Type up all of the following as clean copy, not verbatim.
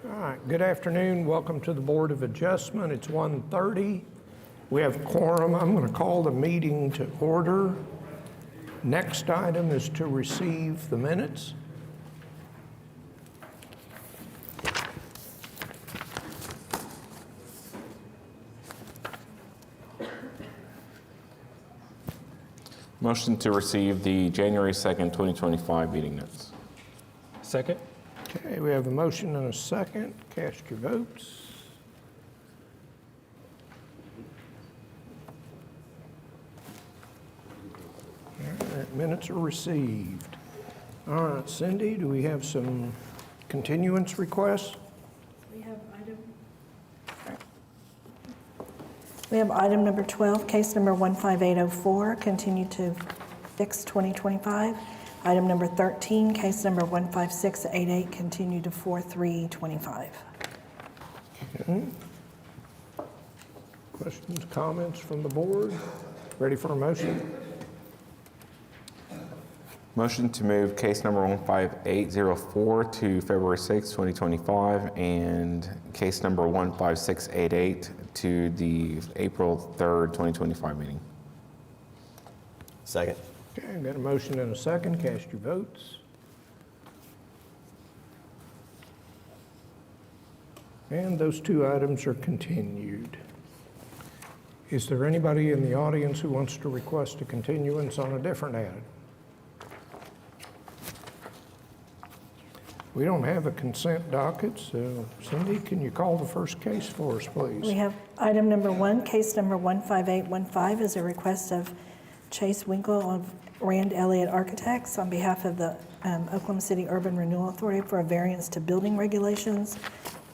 All right, good afternoon. Welcome to the Board of Adjustment. It's 1:30. We have quorum. I'm going to call the meeting to order. Next item is to receive the minutes. Motion to receive the January 2nd, 2025 meeting notes. Second? Okay, we have a motion and a second. Cast your votes. All right, minutes are received. All right, Cindy, do we have some continuance requests? We have item number 12, case number 15804, continue to fix 2025. Item number 13, case number 15688, continue to 4/3/25. Okay. Questions, comments from the board? Ready for a motion? Motion to move case number 15804 to February 6th, 2025, and case number 15688 to the April 3rd, 2025 meeting. Second. Okay, I've got a motion and a second. Cast your votes. And those two items are continued. Is there anybody in the audience who wants to request a continuance on a different item? We don't have a consent docket, so Cindy, can you call the first case for us, please? We have item number 1, case number 15815, is a request of Chase Winkle of Rand Elliott Architects on behalf of the Oklahoma City Urban Renewal Authority for a variance to building regulations,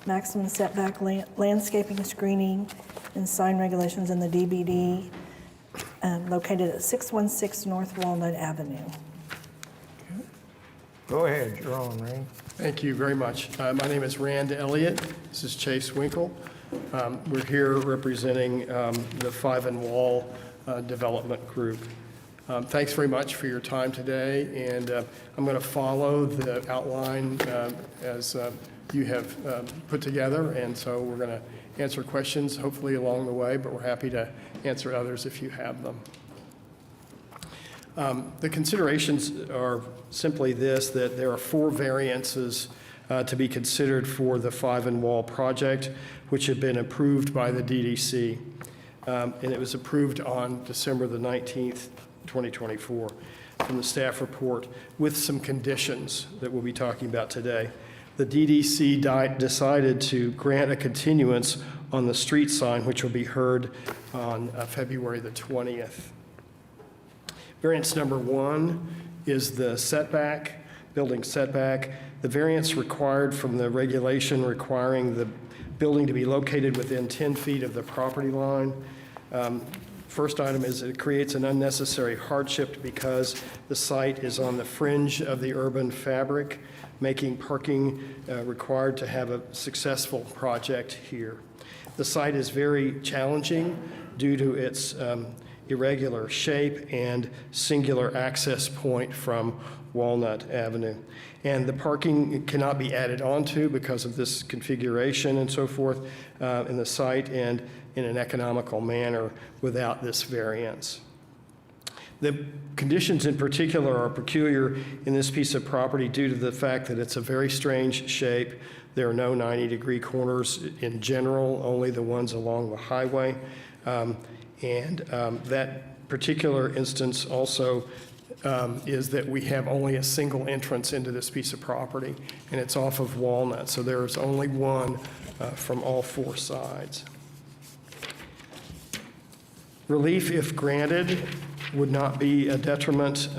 maximum setback, landscaping screening, and sign regulations in the DBD located at 616 North Walnut Avenue. Go ahead, you're on, Rand. Thank you very much. My name is Rand Elliott. This is Chase Winkle. We're here representing the Five and Wall Development Group. Thanks very much for your time today, and I'm going to follow the outline as you have put together, and so we're going to answer questions hopefully along the way, but we're happy to answer others if you have them. The considerations are simply this, that there are 4 variances to be considered for the Five and Wall project, which have been approved by the DDC. And it was approved on December the 19th, 2024, from the staff report with some conditions that we'll be talking about today. The DDC decided to grant a continuance on the street sign, which will be heard on February the 20th. Variance number 1 is the setback, building setback. The variance required from the regulation requiring the building to be located within 10 feet of the property line. First item is it creates an unnecessary hardship because the site is on the fringe of the urban fabric, making parking required to have a successful project here. The site is very challenging due to its irregular shape and singular access point from Walnut Avenue. And the parking cannot be added onto because of this configuration and so forth in the site and in an economical manner without this variance. The conditions in particular are peculiar in this piece of property due to the fact that it's a very strange shape. There are no 90-degree corners in general, only the ones along the highway. That particular instance also is that we have only a single entrance into this piece of property, and it's off of Walnut, so there is only one from all 4 sides. Relief, if granted, would not be a detriment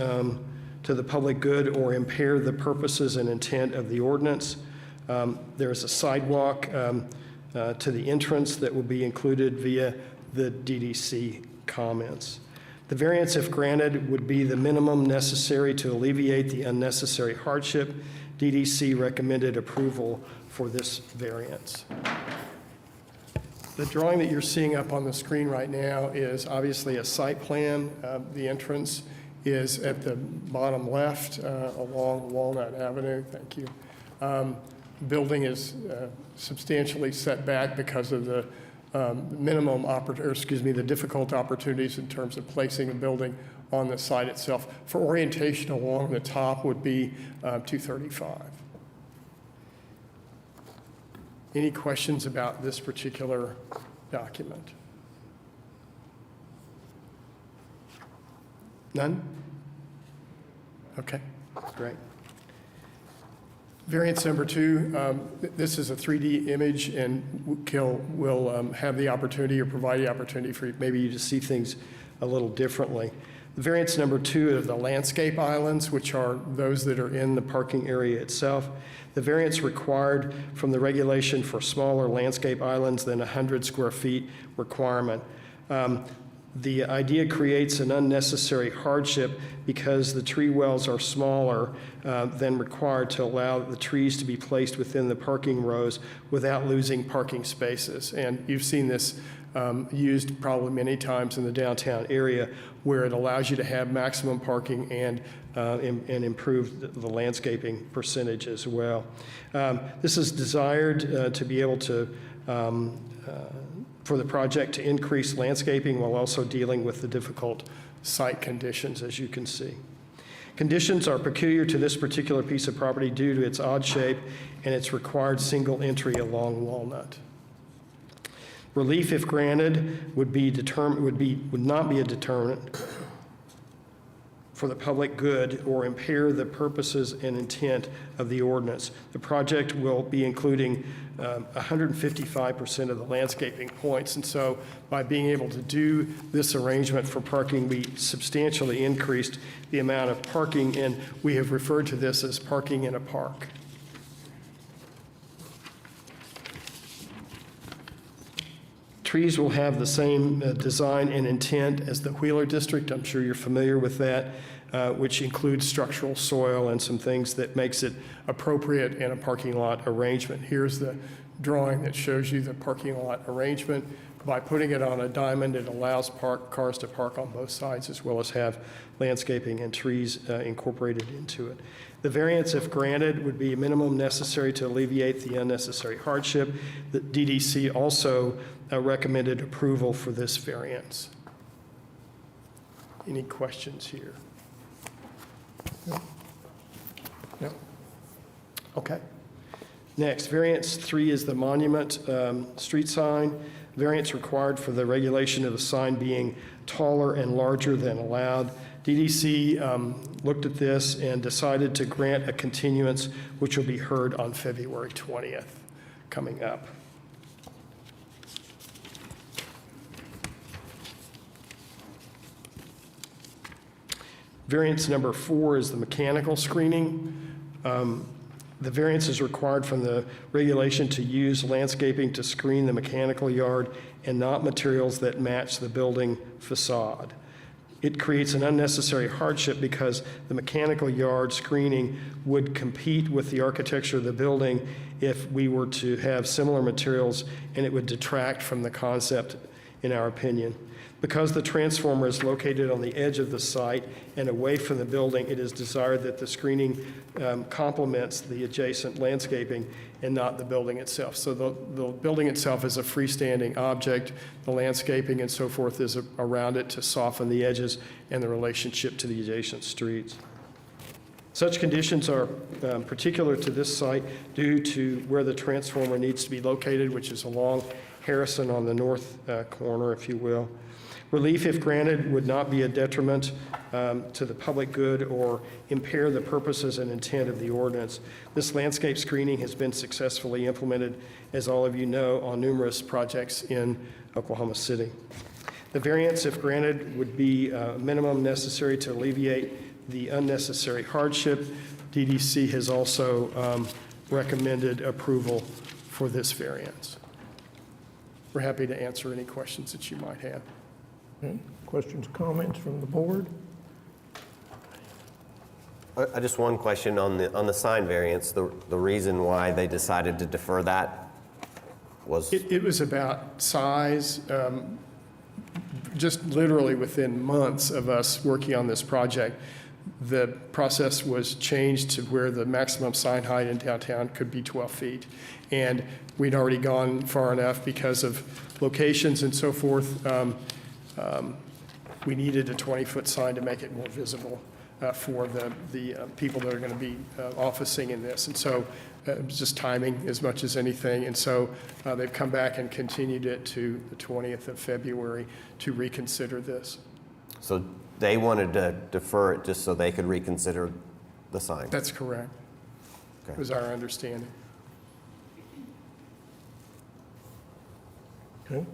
to the public good or impair the purposes and intent of the ordinance. There is a sidewalk to the entrance that will be included via the DDC comments. The variance, if granted, would be the minimum necessary to alleviate the unnecessary hardship. DDC recommended approval for this variance. The drawing that you're seeing up on the screen right now is obviously a site plan. The entrance is at the bottom left along Walnut Avenue. Thank you. building is substantially set back because of the the difficult opportunities in terms of placing a building on the site itself. For orientation along the top would be 235. Any questions about this particular document? None? Okay, great. Variance number 2, this is a 3D image, and Gil will have the opportunity or provide the opportunity for maybe you to see things a little differently. Variance number 2 are the landscape islands, which are those that are in the parking area itself. The variance required from the regulation for smaller landscape islands than 100 square feet requirement. The idea creates an unnecessary hardship because the tree wells are smaller than required to allow the trees to be placed within the parking rows without losing parking spaces. And you've seen this used probably many times in the downtown area, where it allows you to have maximum parking and improve the landscaping percentage as well. This is desired to be able to for the project to increase landscaping while also dealing with the difficult site conditions, as you can see. Conditions are peculiar to this particular piece of property due to its odd shape and its required single entry along Walnut. Relief, if granted, would not be a deterrent for the public good or impair the purposes and intent of the ordinance. The project will be including 155% of the landscaping points, and so by being able to do this arrangement for parking, we substantially increased the amount of parking, and we have referred to this as parking in a park. Trees will have the same design and intent as the Wheeler District. I'm sure you're familiar with that, which includes structural soil and some things that makes it appropriate in a parking lot arrangement. Here's the drawing that shows you the parking lot arrangement. By putting it on a diamond, it allows cars to park on both sides as well as have landscaping and trees incorporated into it. The variance, if granted, would be a minimum necessary to alleviate the unnecessary hardship. The DDC also recommended approval for this variance. Any questions here? No. Okay. Next, variance 3 is the monument street sign. Variance required for the regulation of the sign being taller and larger than allowed. DDC looked at this and decided to grant a continuance, which will be heard on February 20th, coming up. Variance number 4 is the mechanical screening. The variance is required from the regulation to use landscaping to screen the mechanical yard and not materials that match the building facade. It creates an unnecessary hardship because the mechanical yard screening would compete with the architecture of the building if we were to have similar materials, and it would detract from the concept, in our opinion. Because the transformer is located on the edge of the site and away from the building, it is desired that the screening complements the adjacent landscaping and not the building itself. So the building itself is a freestanding object. The landscaping and so forth is around it to soften the edges and the relationship to the adjacent streets. Such conditions are particular to this site due to where the transformer needs to be located, which is along Harrison on the north corner, if you will. Relief, if granted, would not be a detriment to the public good or impair the purposes and intent of the ordinance. This landscape screening has been successfully implemented, as all of you know, on numerous projects in Oklahoma City. The variance, if granted, would be a minimum necessary to alleviate the unnecessary hardship. DDC has also recommended approval for this variance. We're happy to answer any questions that you might have. Okay. Questions, comments from the board? Just one question on the sign variance. The reason why they decided to defer that was? It was about size. Just literally within months of us working on this project, the process was changed to where the maximum sign height in downtown could be 12 feet. And we'd already gone far enough because of locations and so forth. We needed a 20-foot sign to make it more visible for the people that are going to be officing in this. And so it was just timing as much as anything. And so they've come back and continued it to the 20th of February to reconsider this. So they wanted to defer it just so they could reconsider the sign? That's correct. Okay. Was our understanding. Okay.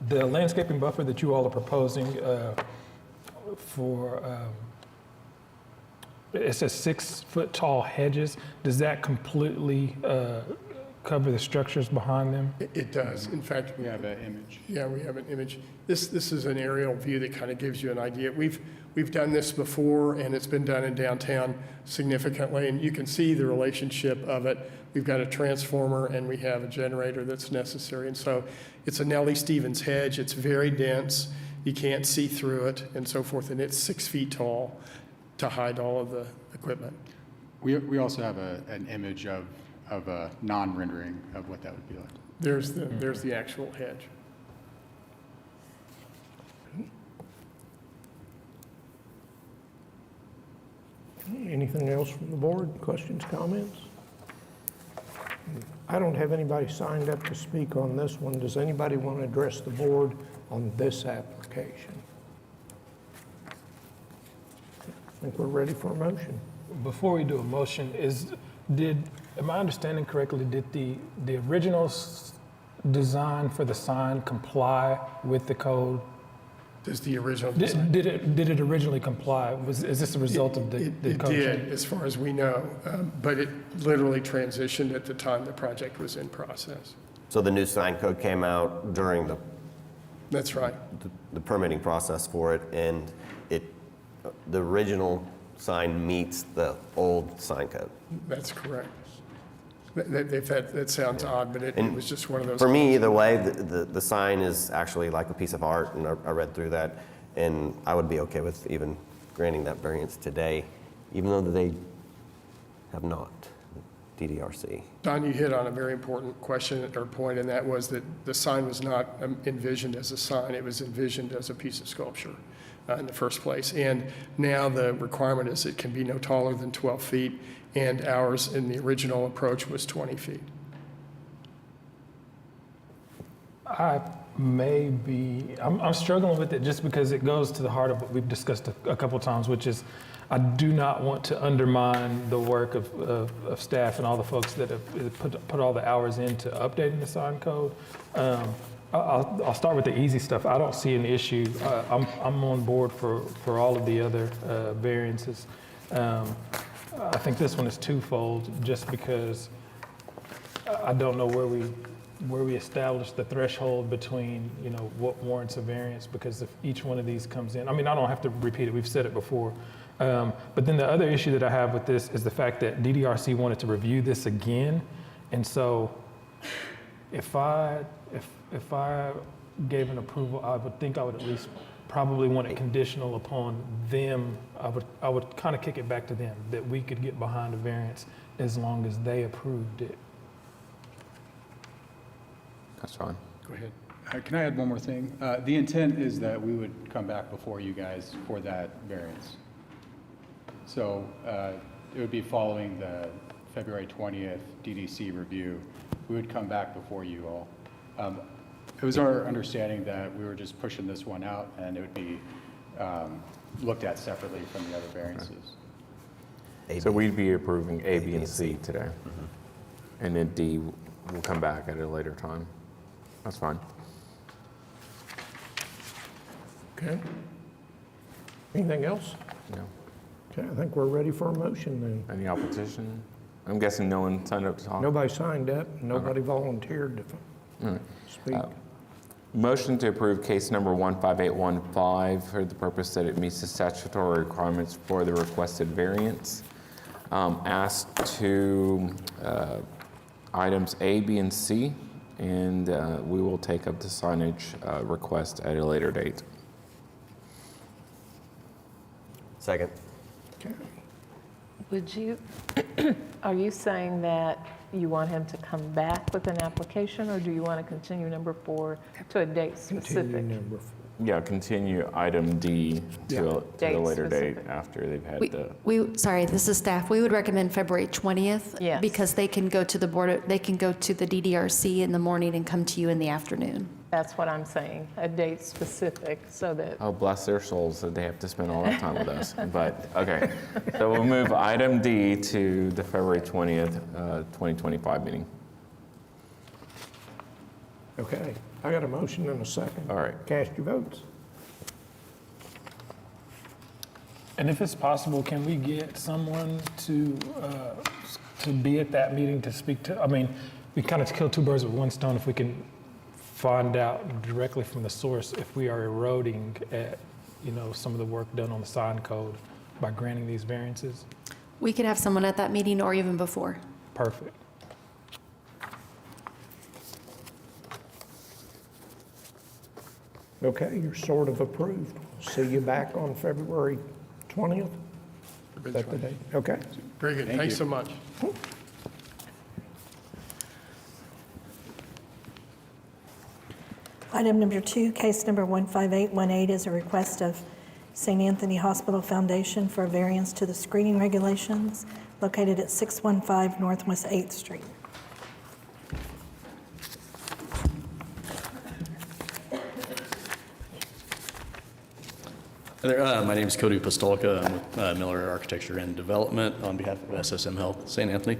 The landscaping buffer that you all are proposing it says 6-foot tall hedges. Does that completely cover the structures behind them? It does. In fact, We have an image. yeah, we have an image. This is an aerial view that kind of gives you an idea. We've done this before, and it's been done in downtown significantly, and you can see the relationship of it. We've got a transformer, and we have a generator that's necessary. And so it's a Nellie Stevens hedge. It's very dense. You can't see through it and so forth, and it's 6 feet tall to hide all of the equipment. We also have an image of a non-rendering of what that would be like. There's the actual hedge. Anything else from the board? Questions, comments? I don't have anybody signed up to speak on this one. Does anybody want to address the board on this application? I think we're ready for a motion. Before we do a motion, am I understanding correctly, did the original design for the sign comply with the code? There's the original design. Did it originally comply? Is this a result of the It code change? did, as far as we know, but it literally transitioned at the time the project was in process. So the new sign code came out during That's right. the permitting process for it, and the original sign meets the old sign code. That's correct. That sounds odd, but it was just one of those. For me, either way, the sign is actually like a piece of art, and I read through that, and I would be okay with even granting that variance today, even though they have not, DDRC. Don, you hit on a very important question or point, and that was that the sign was not envisioned as a sign. It was envisioned as a piece of sculpture in the first place. And now the requirement is it can be no taller than 12 feet, and ours in the original approach was 20 feet. I'm struggling with it just because it goes to the heart of what we've discussed a couple times, which is I do not want to undermine the work of staff and all the folks that have put all the hours into updating the sign code. I'll start with the easy stuff. I don't see an issue. I'm on board for all of the other variances. I think this one is twofold, just because I don't know where we establish the threshold between, what warrants a variance, because if each one of these comes in, I mean, I don't have to repeat it, we've said it before. But then the other issue that I have with this is the fact that DDRC wanted to review this again. And so if I gave an approval, I would think I would at least probably want it conditional upon them. I would kind of kick it back to them, that we could get behind a variance as long as they approved it. That's fine. Go ahead. Can I add one more thing? The intent is that we would come back before you guys for that variance. So it would be following the February 20th DDC review. We would come back before you all. It was our understanding that we were just pushing this one out, and it would be looked at separately from the other variances. So we'd be approving A, B, and C today. And then D will come back at a later time. That's fine. Okay. Anything else? No. Okay, I think we're ready for a motion then. Any opposition? I'm guessing no one signed up to talk? Nobody signed up, nobody volunteered to speak. Motion to approve case number 15815 for the purpose that it meets the statutory requirements for the requested variance. As to items A, B, and C, and we will take up the signage request at a later date. Second. Would you, are you saying that you want him to come back with an application, or do you want to continue number 4 to a date Continue specific? number 4. Yeah, continue item D to a Date later date specific. after they've had the. Sorry, this is staff. We would recommend February 20th. Yes. Because they can go to the they can go to the DDRC in the morning and come to you in the afternoon. That's what I'm saying, a date specific, so that, Oh, bless their souls that they have to spend all that time with us. But, okay. So we'll move item D to the February 20th, 2025 meeting. Okay, I got a motion and a second. All right. Cast your votes. And if it's possible, can we get someone to be at that meeting to speak to, I mean, we kind of kill two birds with one stone if we can find out directly from the source if we are eroding at, some of the work done on the sign code by granting these variances. We could have someone at that meeting or even before. Perfect. Okay, you're sort of approved. See you back on February 20th? Is that the date? Okay. Very good, thanks so much. Item number 2, case number 15818 is a request of St. Anthony Hospital Foundation for a variance to the screening regulations located at 615 Northwest 8th Street. Hi there. My name is Cody Pistolka. I'm with Miller Architecture and Development on behalf of SSM Health St. Anthony.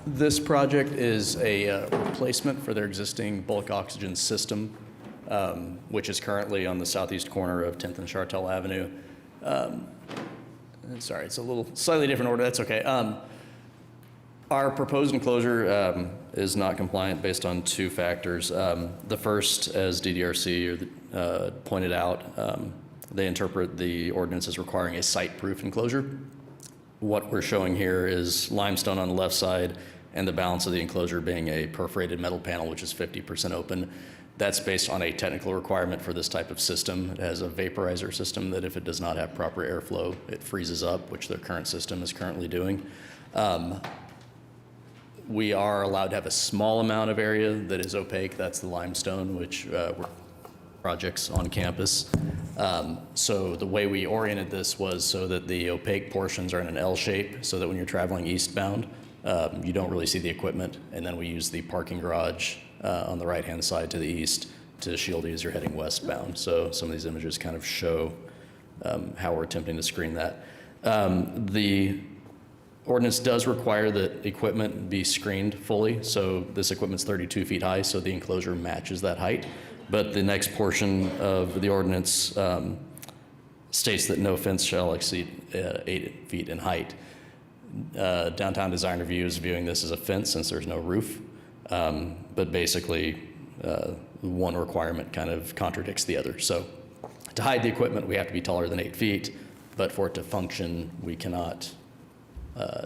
This project is a replacement for their existing bulk oxygen system, which is currently on the southeast corner of 10th and Chartel Avenue. Sorry, it's a little slightly different order. That's okay. Our proposed enclosure is not compliant based on two factors. The first, as DDRC pointed out, they interpret the ordinance as requiring a site-proof enclosure. What we're showing here is limestone on the left side and the balance of the enclosure being a perforated metal panel, which is 50% open. That's based on a technical requirement for this type of system. It has a vaporizer system that if it does not have proper airflow, it freezes up, which their current system is currently doing. We are allowed to have a small amount of area that is opaque. That's the limestone, which we're projects on campus. So the way we oriented this was so that the opaque portions are in an L shape so that when you're traveling eastbound, you don't really see the equipment. And then we use the parking garage on the right-hand side to the east to shield you as you're heading westbound. So some of these images kind of show how we're attempting to screen that. The ordinance does require that equipment be screened fully. So this equipment's 32 feet high, so the enclosure matches that height. But the next portion of the ordinance states that no fence shall exceed 8 feet in height. Downtown Design Review is viewing this as a fence since there's no roof. But basically, one requirement kind of contradicts the other. So to hide the equipment, we have to be taller than 8 feet. But for it to function, we cannot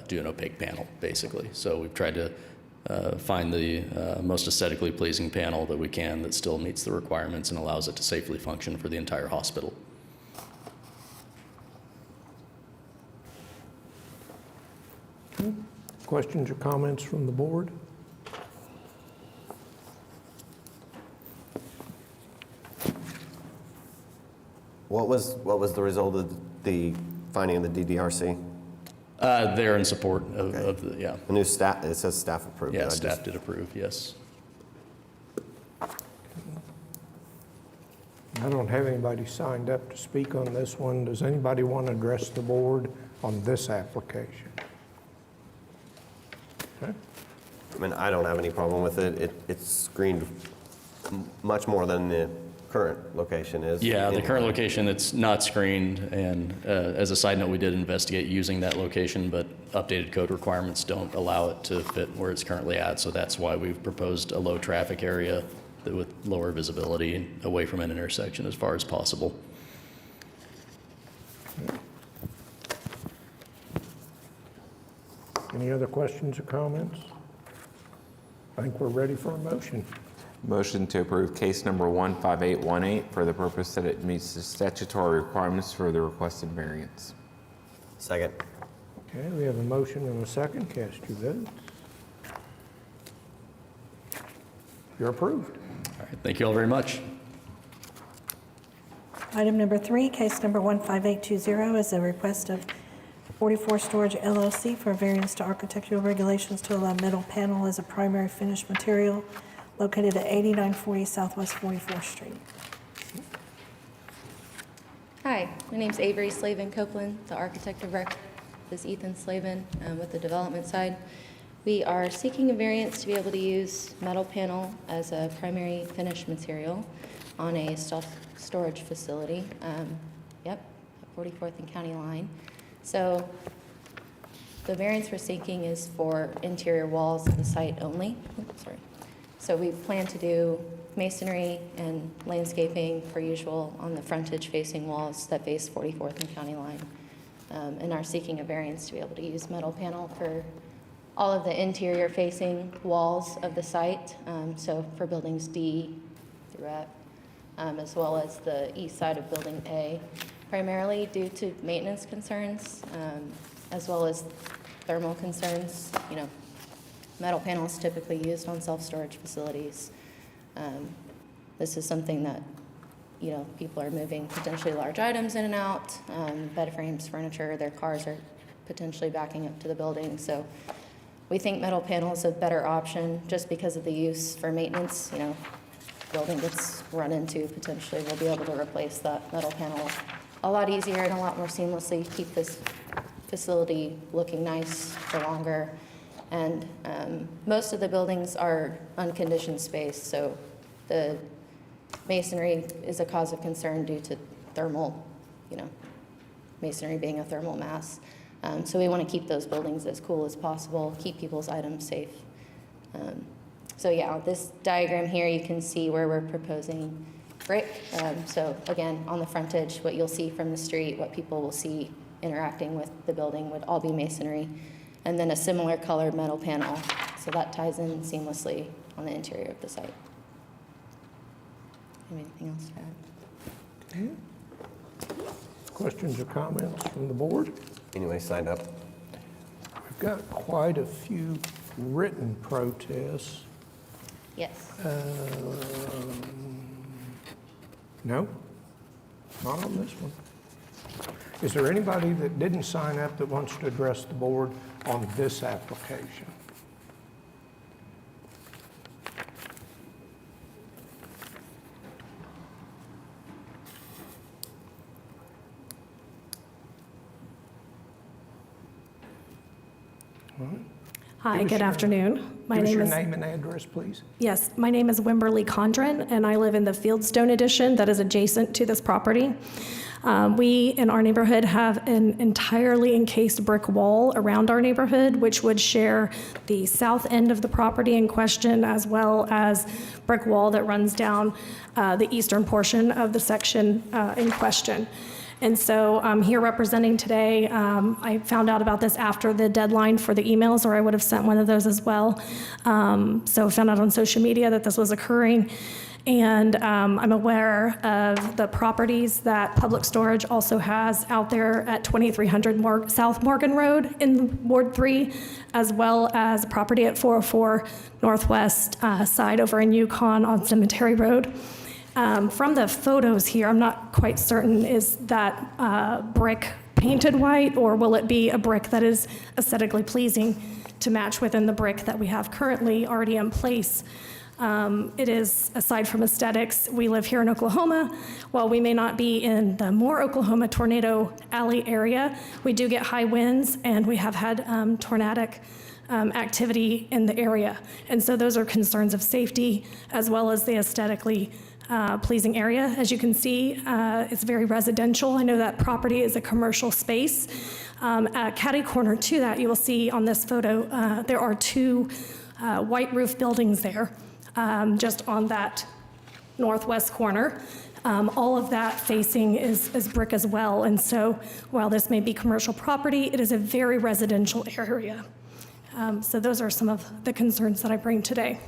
do an opaque panel, basically. So we've tried to find the most aesthetically pleasing panel that we can that still meets the requirements and allows it to safely function for the entire hospital. Questions or comments from the board? What was the result of the finding of the DDRC? They're in support of the, yeah. The new staff, it says staff approved. Yeah, I just- staff did approve, yes. I don't have anybody signed up to speak on this one. Does anybody want to address the board on this application? Okay. I mean, I don't have any problem with it. It's screened much more than the current location is. Yeah, the current Anyway. location, it's not screened, and as a side note, we did investigate using that location, but updated code requirements don't allow it to fit where it's currently at, so that's why we've proposed a low traffic area with lower visibility away from an intersection as far as possible. Any other questions or comments? I think we're ready for a motion. Motion to approve case number 15818 for the purpose that it meets the statutory requirements for the requested variance. Second. Okay, we have a motion and a second. Cast your votes. You're approved. All right, thank you all very much. Item number 3, case number 15820 is a request of 44 Storage LLC for a variance to architectural regulations to allow metal panel as a primary finished material located at 8940 Southwest 44th Street. Hi, my name's Avery Slavin Copeland. The architect of record is Ethan Slavin with the development side. We are seeking a variance to be able to use metal panel as a primary finished material on a self-storage facility. At 44th and County Line. So the variance we're seeking is for interior walls of the site only. Oops, sorry. So we plan to do masonry and landscaping per usual on the frontage facing walls that face 44th and County Line. And are seeking a variance to be able to use metal panel for all of the interior facing walls of the site. So for buildings D through F, as well as the east side of building A, primarily due to maintenance concerns, as well as thermal concerns. You know, metal panels typically used on self-storage facilities. This is something that, you know, people are moving potentially large items in and out, bed frames, furniture, their cars are potentially backing up to the building. So we think metal panel is a better option just because of the use for maintenance. You know, building gets run into, potentially we'll be able to replace that metal panel a lot easier and a lot more seamlessly, keep this facility looking nice for longer. And most of the buildings are unconditioned space, so the masonry is a cause of concern due to thermal, you know, masonry being a thermal mass. So we want to keep those buildings as cool as possible, keep people's items safe. So yeah, this diagram here, you can see where we're proposing brick. So again, on the frontage, what you'll see from the street, what people will see interacting with the building would all be masonry. And then a similar colored metal panel. So that ties in seamlessly on the interior of the site. Anything else to add? Questions or comments from the board? Anyway, signed up. We've got quite a few written protests. Yes. No? Not on this one. Is there anybody that didn't sign up that wants to address the board on this application? Hi, good afternoon. Give us your name and address, please. Yes, my name is Wimberly Condren, and I live in the Fieldstone addition that is adjacent to this property. We, in our neighborhood, have an entirely encased brick wall around our neighborhood, which would share the south end of the property in question, as well as brick wall that runs down the eastern portion of the section in question. And so I'm here representing today. I found out about this after the deadline for the emails, or I would have sent one of those as well. So I found out on social media that this was occurring. And I'm aware of the properties that Public Storage also has out there at 2300 South Morgan Road in Ward 3, as well as property at 404 Northwest side over in Yukon on Cemetery Road. From the photos here, I'm not quite certain, is that brick painted white, or will it be a brick that is aesthetically pleasing to match within the brick that we have currently already in place? It is, aside from aesthetics, we live here in Oklahoma. While we may not be in the Moore, Oklahoma tornado alley area, we do get high winds, and we have had tornadic activity in the area. And so those are concerns of safety, as well as the aesthetically pleasing area. As you can see, it's very residential. I know that property is a commercial space. At catty corner to that, you will see on this photo, there are two white roof buildings there, just on that northwest corner. All of that facing is brick as well. And so while this may be commercial property, it is a very residential area. So those are some of the concerns that I bring today.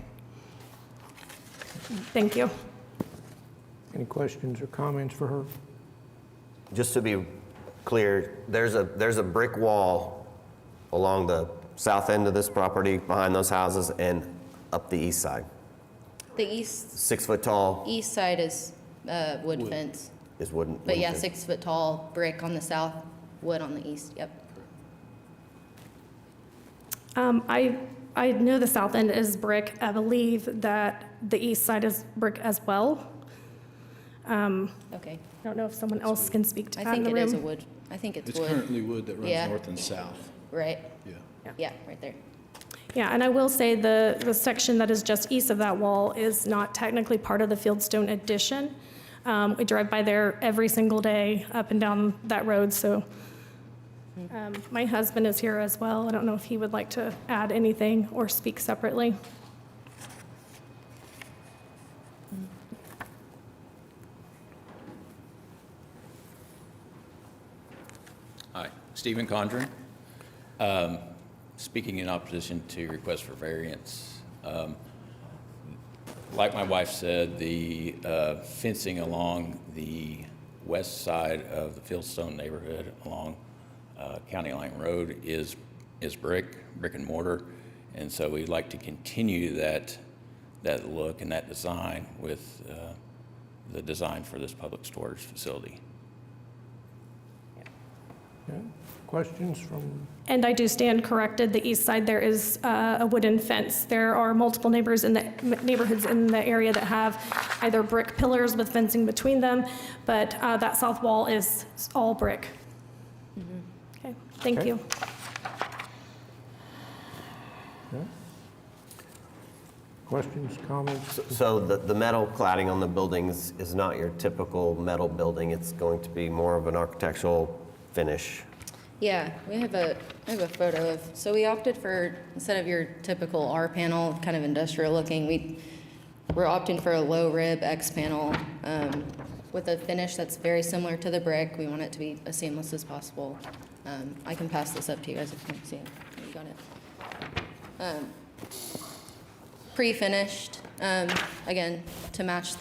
Thank you. Any questions or comments for her? Just to be clear, there's a brick wall along the south end of this property, behind those houses, and up the east side. The east 6 foot tall east side is wood fence, is wooden. but yeah, wooden fence. 6 foot tall brick on the south, wood on the east. Yep. I know the south end is brick. I believe that the east side is brick as well. Okay. I don't know if someone else can speak to I that in think the it is a room. wood. I think it's It's wood. currently wood that runs Yeah. north and south. Right. Yeah. Yeah, right there. Yeah, and I will say the section that is just east of that wall is not technically part of the Fieldstone addition. We drive by there every single day up and down that road, so my husband is here as well. I don't know if he would like to add anything or speak separately. Hi, Stephen Condren. Speaking in opposition to request for variance. Like my wife said, the fencing along the west side of the Fieldstone neighborhood along County Line Road is brick and mortar. And so we'd like to continue that look and that design with the design for this public storage facility. Okay. Questions from, And I do stand corrected, the east side, there is a wooden fence. There are multiple neighborhoods in the area that have either brick pillars with fencing between them, but that south wall is all brick. Okay, thank Okay. you. questions, comments? So the metal cladding on the buildings is not your typical metal building. It's going to be more of an architectural finish. Yeah, I have a photo of, so we opted for, instead of your typical R panel, kind of industrial looking, we're opting for a low rib X panel with a finish that's very similar to the brick. We want it to be as seamless as possible. I can pass this up to you guys if you want to see it. You got it. Pre-finished, again, to match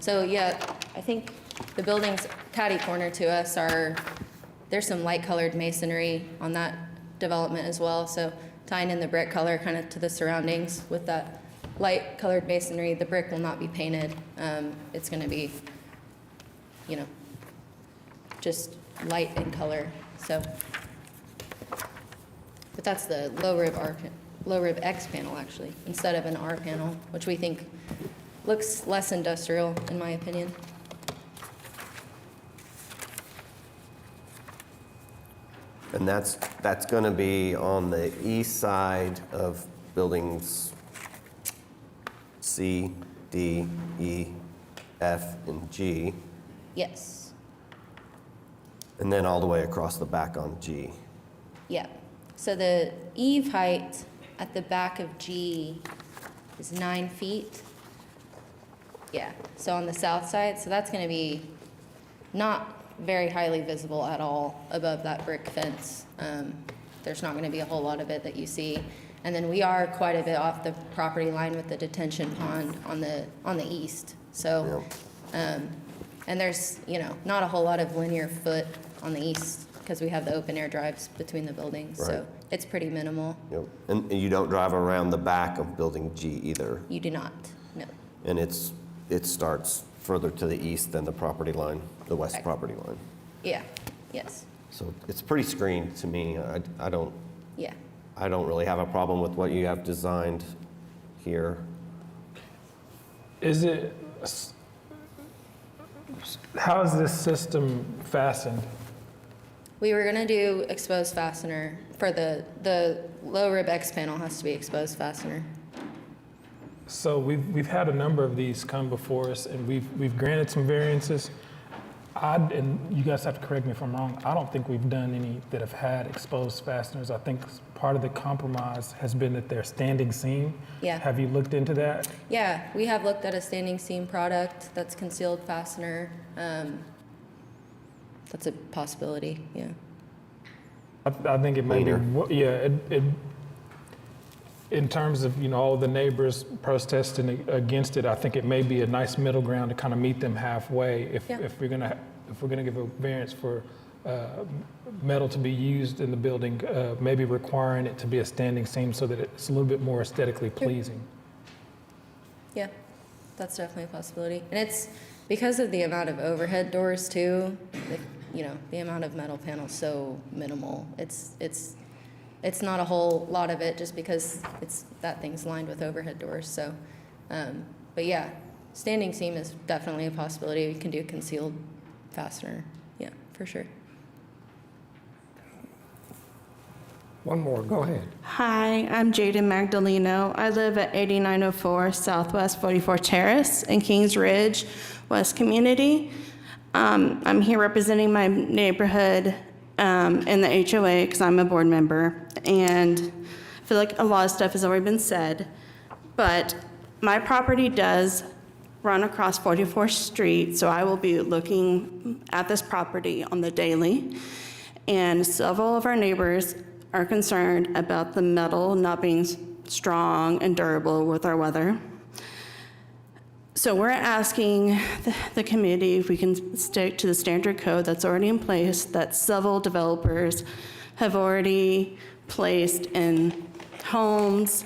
so yeah, I think the buildings catty corner to us there's some light colored masonry on that development as well. So tying in the brick color kind of to the surroundings with that light colored masonry, the brick will not be painted. It's gonna be, just light in color, so. But that's the low rib X panel actually, instead of an R panel, which we think looks less industrial in my opinion. And that's going to be on the east side of buildings C, D, E, F, and G, Yes, and then all the way across the back on G. yeah. So the eave height at the back of G is 9 feet. Yeah, so on the south side, so that's gonna be not very highly visible at all above that brick fence. There's not gonna be a whole lot of it that you see. And then we are quite a bit off the property line with the detention pond on the east. So, and there's, not a whole lot of linear foot on the east because we have the open air drives between the buildings. Right. So it's pretty minimal. Yep. And you don't drive around the back of building G either. You do not, no. And it starts further to the east than the property line, the west Correct. property line. Yeah, yes, So it's pretty screened to me. I don't yeah. really have a problem with what you have designed here. How is this system fastened? We were gonna do exposed fastener for the low rib X panel has to be exposed fastener. So we've had a number of these come before us, and we've granted some variances. And you guys have to correct me if I'm wrong, I don't think we've done any that have had exposed fasteners. I think part of the compromise has been that they're standing seam. Yeah. Have you looked into that? Yeah, we have looked at a standing seam product that's concealed fastener. That's a possibility, yeah. I think it may be, Cleaner. yeah, in terms of, all the neighbors protesting against it, I think it may be a nice middle ground to kind of meet them halfway. Yeah. If we're gonna give a variance for metal to be used in the building, maybe requiring it to be a standing seam so that it's a little bit more aesthetically pleasing. Yeah, that's definitely a possibility. And it's because of the amount of overhead doors too, the amount of metal panels so minimal. It's not a whole lot of it just because that thing's lined with overhead doors. So, but yeah, standing seam is definitely a possibility. We can do concealed fastener. Yeah, for sure. One more, go ahead. Hi, I'm Jaden Magdaleno. I live at 8904 Southwest 44 Terrace in Kings Ridge, West Community. I'm here representing my neighborhood in the HOA because I'm a board member. And I feel like a lot of stuff has already been said, but my property does run across 44th Street, so I will be looking at this property on the daily. And several of our neighbors are concerned about the metal not being strong and durable with our weather. So we're asking the committee if we can stick to the standard code that's already in place that several developers have already placed in homes,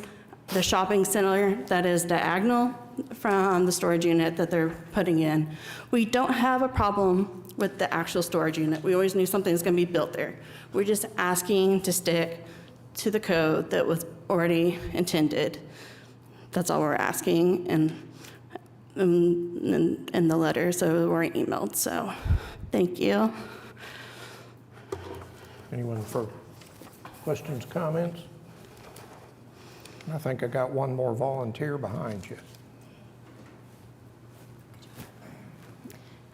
the shopping center that is diagonal from the storage unit that they're putting in. We don't have a problem with the actual storage unit. We always knew something was going to be built there. We're just asking to stick to the code that was already intended. That's all we're asking in the letter, so we're emailed. So thank you. Anyone for questions, comments? I think I got one more volunteer behind you.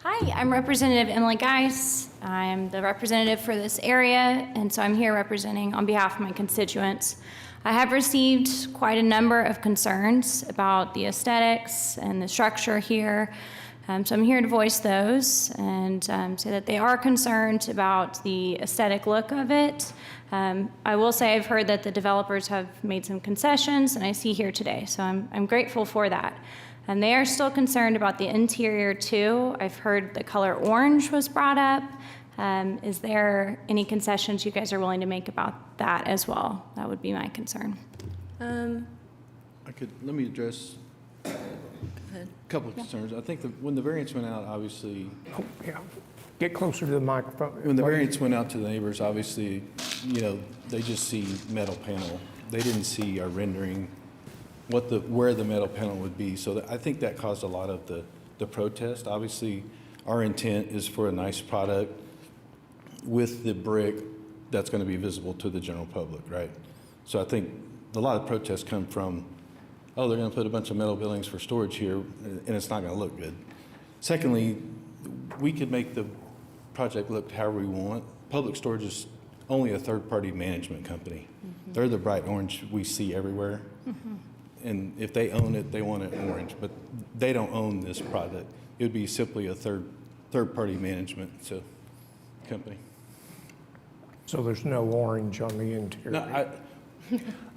Hi, I'm Representative Emily Geis. I'm the representative for this area, and so I'm here representing on behalf of my constituents. I have received quite a number of concerns about the aesthetics and the structure here, so I'm here to voice those and say that they are concerned about the aesthetic look of it. I will say I've heard that the developers have made some concessions, and I see here today, so I'm grateful for that. And they are still concerned about the interior too. I've heard the color orange was brought up. Is there any concessions you guys are willing to make about that as well? That would be my concern. Let me address a couple of concerns. I think when the variance went out, obviously. Oh, yeah. Get closer to the microphone. When the variance went out to the neighbors, obviously, they just see metal panel. They didn't see our rendering where the metal panel would be. So I think that caused a lot of the protest. Obviously, our intent is for a nice product with the brick that's going to be visible to the general public, right? So I think a lot of protests come from, oh, they're going to put a bunch of metal buildings for storage here, and it's not going to look good. Secondly, we could make the project look however we want. Public Storage is only a third-party management company. Mm-hmm. They're the bright orange we see everywhere. Mm-hmm. And if they own it, they want it orange, but they don't own this product. It would be simply a third-party management company. So there's no orange on the interior? No,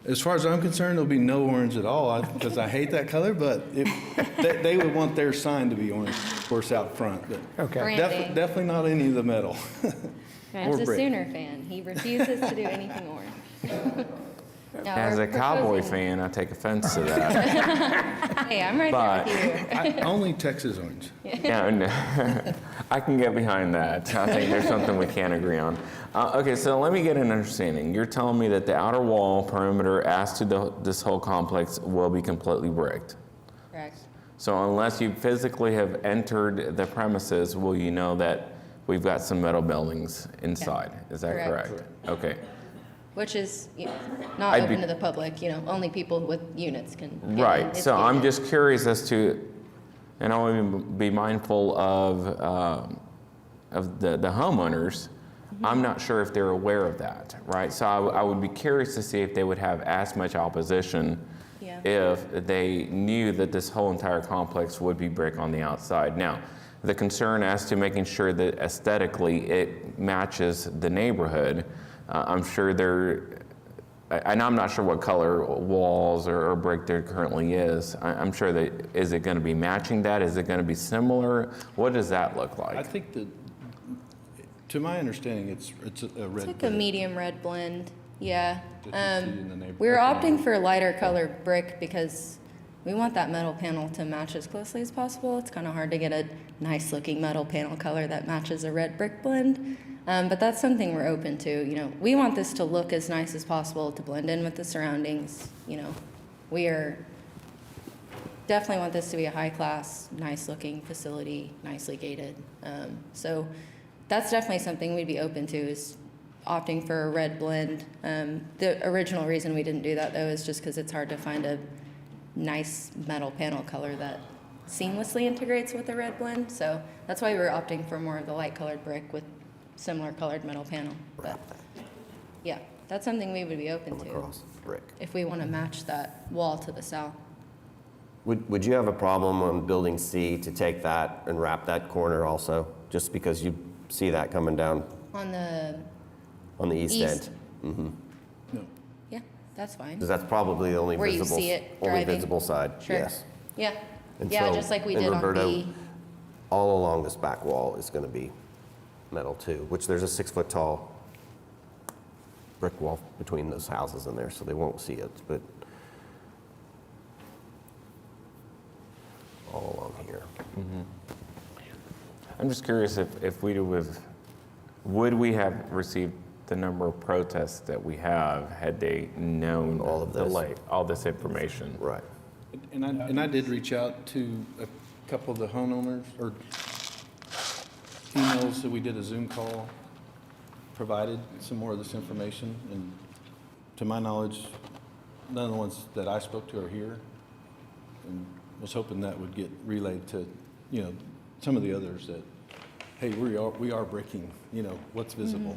as far as I'm concerned, there'll be no orange at all because I hate that color, but they would want their sign to be orange, of course, out front. But okay. Definitely not any of the metal. He's a Sooner fan. He refuses to do anything orange. No, As a Cowboy fan, I take offense to that. Hey, I'm right there with you. Only Texas orange. Yeah, no, I can get behind that. I think there's something we can't agree on. Okay, so let me get an understanding. You're telling me that the outer wall perimeter as to this whole complex will be completely bricked? Correct. So unless you physically have entered the premises, will you know that we've got some metal buildings inside? Yeah. Is that correct? Okay. Which is not open to the public, only people with units can get right. in. So I'm just curious as to, and I want to be mindful of the homeowners. Mm-hmm. I'm not sure if they're aware of that, right? So I would be curious to see if they would have as much opposition if they knew that this whole entire complex would be brick on the outside. Now, the concern as to making sure that aesthetically it matches the neighborhood, I'm sure and I'm not sure what color walls or brick there currently is. I'm sure that, is it going to be matching that? Is it going to be similar? What does that look like? I think that To my understanding, it's a red. It's like a medium red blend, yeah. Did you see in the neighbor- We're okay. opting for a lighter colored brick because we want that metal panel to match as closely as possible. It's kind of hard to get a nice looking metal panel color that matches a red brick blend. But that's something we're open to. You know, we want this to look as nice as possible to blend in with the surroundings. You know, we are definitely want this to be a high class, nice looking facility, nicely gated. So that's definitely something we'd be open to, is opting for a red blend. The original reason we didn't do that though is just because it's hard to find a nice metal panel color that seamlessly integrates with the red blend. So that's why we're opting for more of the light colored brick with similar colored metal panel. But yeah, that's something we would be open to Across brick. if we want to match that wall to the south. Would you have a problem on building C to take that and wrap that corner also? Just because you see that coming down On the on the east East. end? yeah, that's fine. Because that's probably the only Where you visible, see it only driving. visible side, Sure. yes. Yeah, And yeah, so just like we in did on Roberta, B. all along this back wall is going to be metal too, which there's a 6 foot tall brick wall between those houses in there, so they won't see it, but all along here. I'm just curious if we would we have received the number of protests that we have had they known All of this. all this information? Right. And I did reach out to a couple of the homeowners, or emails, that we did a Zoom call, provided some more of this information, and to my knowledge, none of the ones that I spoke to are here, and was hoping that would get relayed to, you know, some of the others that, hey, we are breaking, you know, what's visible.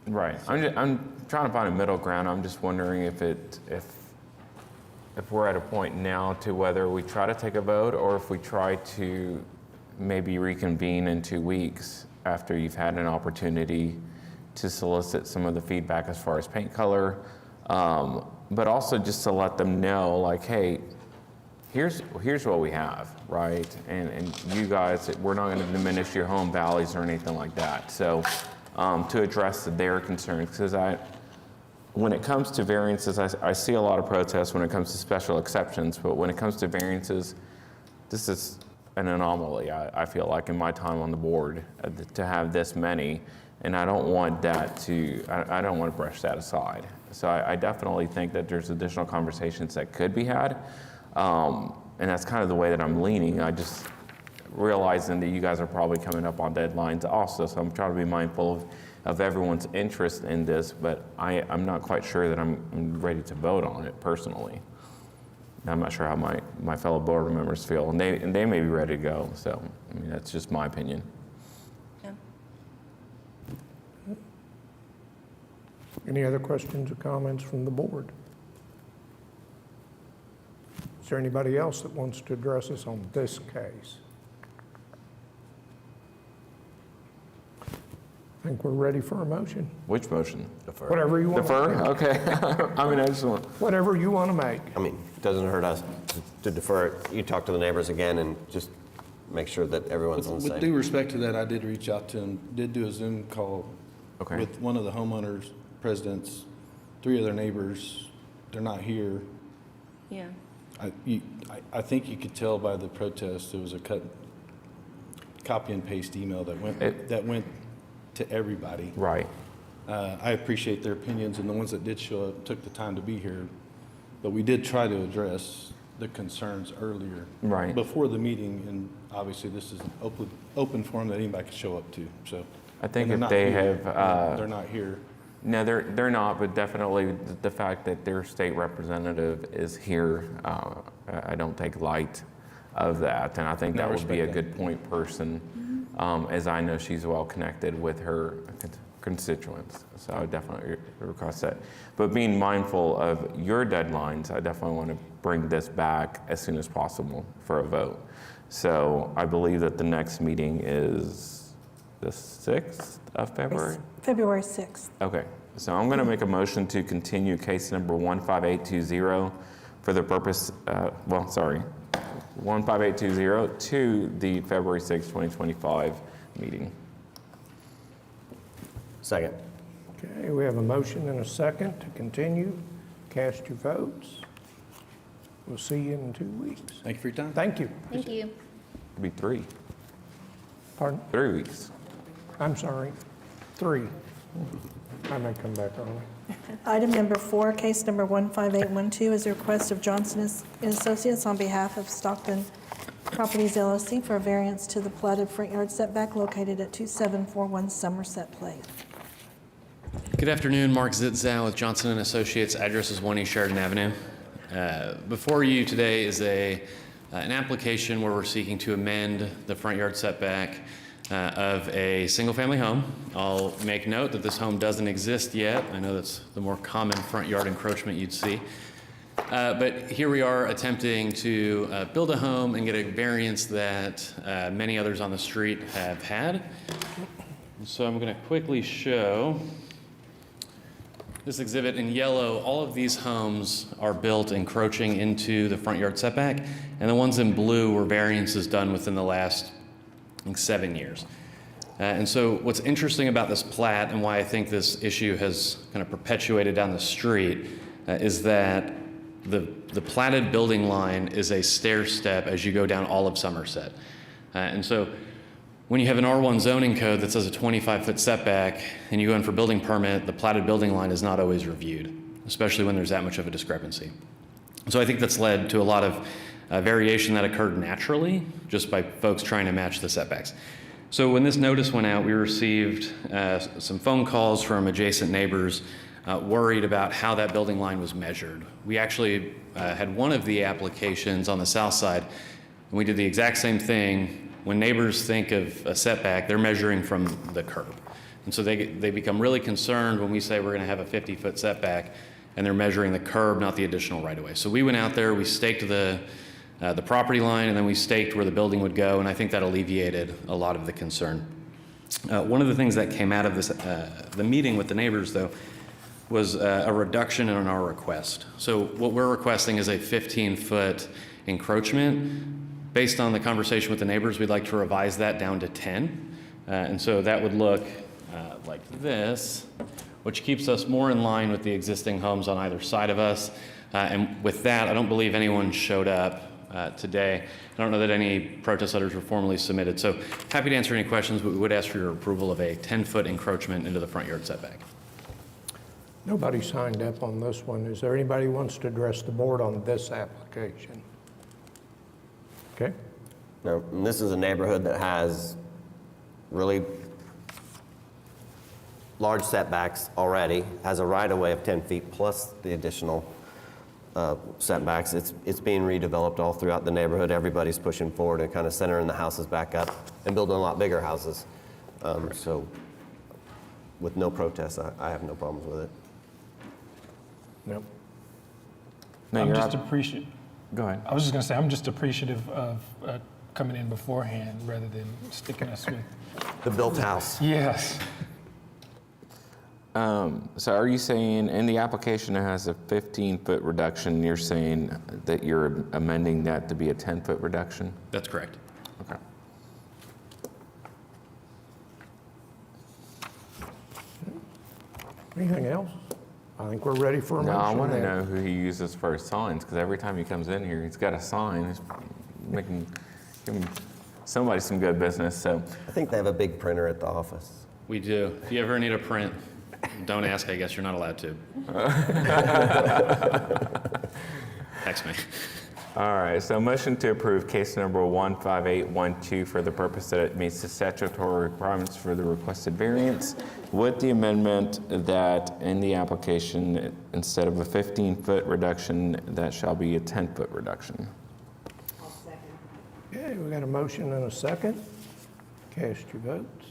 Right. I'm trying to find a middle ground. I'm just wondering if we're at a point now to whether we try to take a vote or if we try to maybe reconvene in 2 weeks after you've had an opportunity to solicit some of the feedback as far as paint color, but also just to let them know, like, hey, here's what we have, right? And you guys, we're not going to diminish your home values or anything like that. So to address their concerns, because when it comes to variances, I see a lot of protests when it comes to special exceptions, but when it comes to variances, this is an anomaly, I feel like, in my time on the board, to have this many, and I don't want that to, I don't want to brush that aside. So I definitely think that there's additional conversations that could be had, and that's kind of the way that I'm leaning. I just realizing that you guys are probably coming up on deadlines also, so I'm trying to be mindful of everyone's interest in this, but I'm not quite sure that I'm ready to vote on it personally. I'm not sure how my fellow board members feel, and they may be ready to go, so I mean, that's just my opinion. Yeah. Any other questions or comments from the board? Is there anybody else that wants to address us on this case? I think we're ready for a motion. Which motion? Defer. Whatever you want. Defer? Okay. I mean, I just want. Whatever you want to make. I mean, it doesn't hurt us to defer it. You talk to the neighbors again and just make sure that everyone's on the With same. due respect to that, I did reach out to them, did do a Zoom call Okay. with one of the homeowners, presidents, 3 of their neighbors. They're not here. Yeah. I think you could tell by the protest, it was a copy and paste email that went to everybody. Right. I appreciate their opinions, and the ones that did show up took the time to be here. But we did try to address the concerns earlier. Right. Before the meeting, and obviously this is an open forum that anybody can show up to, so. I think and if they're they not here. have, They're not here. no, they're not, but definitely the fact that their state representative is here, I don't take light of that, and I think No, that would be a respect good point person, as I know she's well connected with her constituents, so I would definitely request that. But being mindful of your deadlines, I definitely want to bring this back as soon as possible for a vote. So I believe that the next meeting is the 6th of February? February 6th. Okay, so I'm going to make a motion to continue case number 15820 for the purpose, 15820 to the February 6, 2025 meeting. Second. Okay, we have a motion and a second to continue. Cast your votes. We'll see you in 2 weeks. Thank you for your time. Thank you. Thank you. It'd be 3. Pardon? 3 weeks. I'm sorry. 3. I may come back early. Item number 4, case number 15812, is a request of Johnson and Associates on behalf of Stockton Properties LLC for a variance to the platted front yard setback located at 2741 Somerset Place. Good afternoon, Mark Zitzow with Johnson & Associates. Address is 1 East Sheridan Avenue. Before you today is an application where we're seeking to amend the front yard setback of a single-family home. I'll make note that this home doesn't exist yet. I know that's the more common front yard encroachment you'd see. But here we are attempting to build a home and get a variance that many others on the street have had. So I'm going to quickly show this exhibit in yellow. All of these homes are built encroaching into the front yard setback, and the ones in blue were variances done within the last 7 years. And so what's interesting about this plat and why I think this issue has kind of perpetuated down the street is that the platted building line is a stair step as you go down all of Somerset. And so when you have an R1 zoning code that says a 25-foot setback and you go in for building permit, the platted building line is not always reviewed, especially when there's that much of a discrepancy. So I think that's led to a lot of variation that occurred naturally just by folks trying to match the setbacks. So when this notice went out, we received some phone calls from adjacent neighbors worried about how that building line was measured. We actually had one of the applications on the south side, and we did the exact same thing. When neighbors think of a setback, they're measuring from the curb. And so they become really concerned when we say we're going to have a 50-foot setback, and they're measuring the curb, not the additional right-of-way. So we went out there, we staked the property line, and then we staked where the building would go, and I think that alleviated a lot of the concern. One of the things that came out of this, the meeting with the neighbors, though, was a reduction in our request. So what we're requesting is a 15-foot encroachment. Based on the conversation with the neighbors, we'd like to revise that down to 10. And so that would look like this, which keeps us more in line with the existing homes on either side of us. And with that, I don't believe anyone showed up today. I don't know that any protest letters were formally submitted. So happy to answer any questions, but we would ask for your approval of a 10-foot encroachment into the front yard setback. Nobody signed up on this one. Is there anybody who wants to address the board on this application? Okay. Now, and this is a neighborhood that has really large setbacks already, has a right-of-way of 10 feet plus the additional setbacks. It's being redeveloped all throughout the neighborhood. Everybody's pushing forward and kind of centering the houses back up and building a lot bigger houses. So with no protests, I have no problems with it. Nope. No, I'm you're just up. appreciative. Go ahead. I was just going to say, I'm just appreciative of coming in beforehand rather than sticking us with. The built house. Yes. So are you saying in the application it has a 15-foot reduction, you're saying that you're amending that to be a 10-foot reduction? That's correct. Okay. Anything else? I think we're ready for a motion. No, I want to then. know who he uses for his signs, because every time he comes in here, he's got a sign. He's giving somebody some good business, so. I think they have a big printer at the office. We do. If you ever need a print, don't ask. I guess you're not allowed to. Text me. All right, so motion to approve case number 15812 for the purpose that it meets the statutory requirements for the requested variance with the amendment that in the application, instead of a 15-foot reduction, that shall be a 10-foot reduction. Okay, we got a motion and a second. Cast your votes.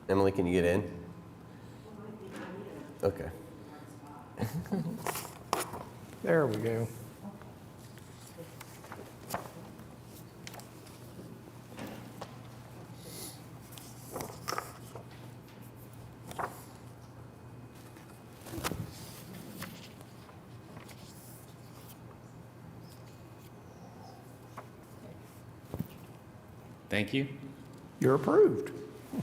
Emily, can you get in? Okay. There we go. Thank you. You're approved. So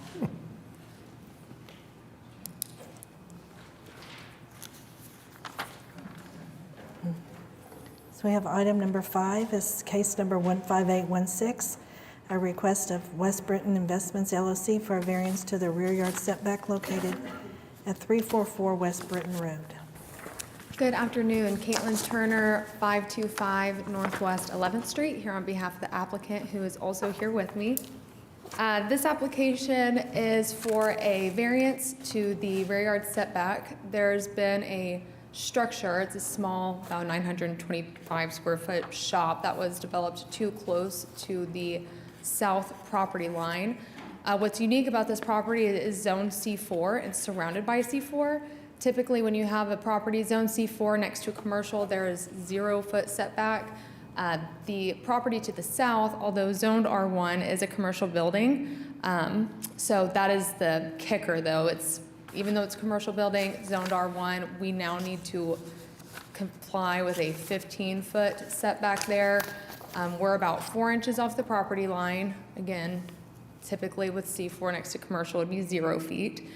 we have item number 5 is case number 15816, a request of West Britain Investments LLC for a variance to the rear yard setback located at 344 West Britain Road. Good afternoon, Caitlin Turner, 525 Northwest 11th Street, here on behalf of the applicant who is also here with me. This application is for a variance to the rear yard setback. There's been a structure, it's a small, about 925 square foot shop that was developed too close to the south property line. What's unique about this property is zone C4. It's surrounded by C4. Typically, when you have a property zone C4 next to a commercial, there is 0 foot setback. The property to the south, although zoned R1, is a commercial building. So that is the kicker, though. Even though it's a commercial building, zoned R1, we now need to comply with a 15-foot setback there. We're about 4 inches off the property line. Again, typically with C4 next to commercial, it'd be 0 feet.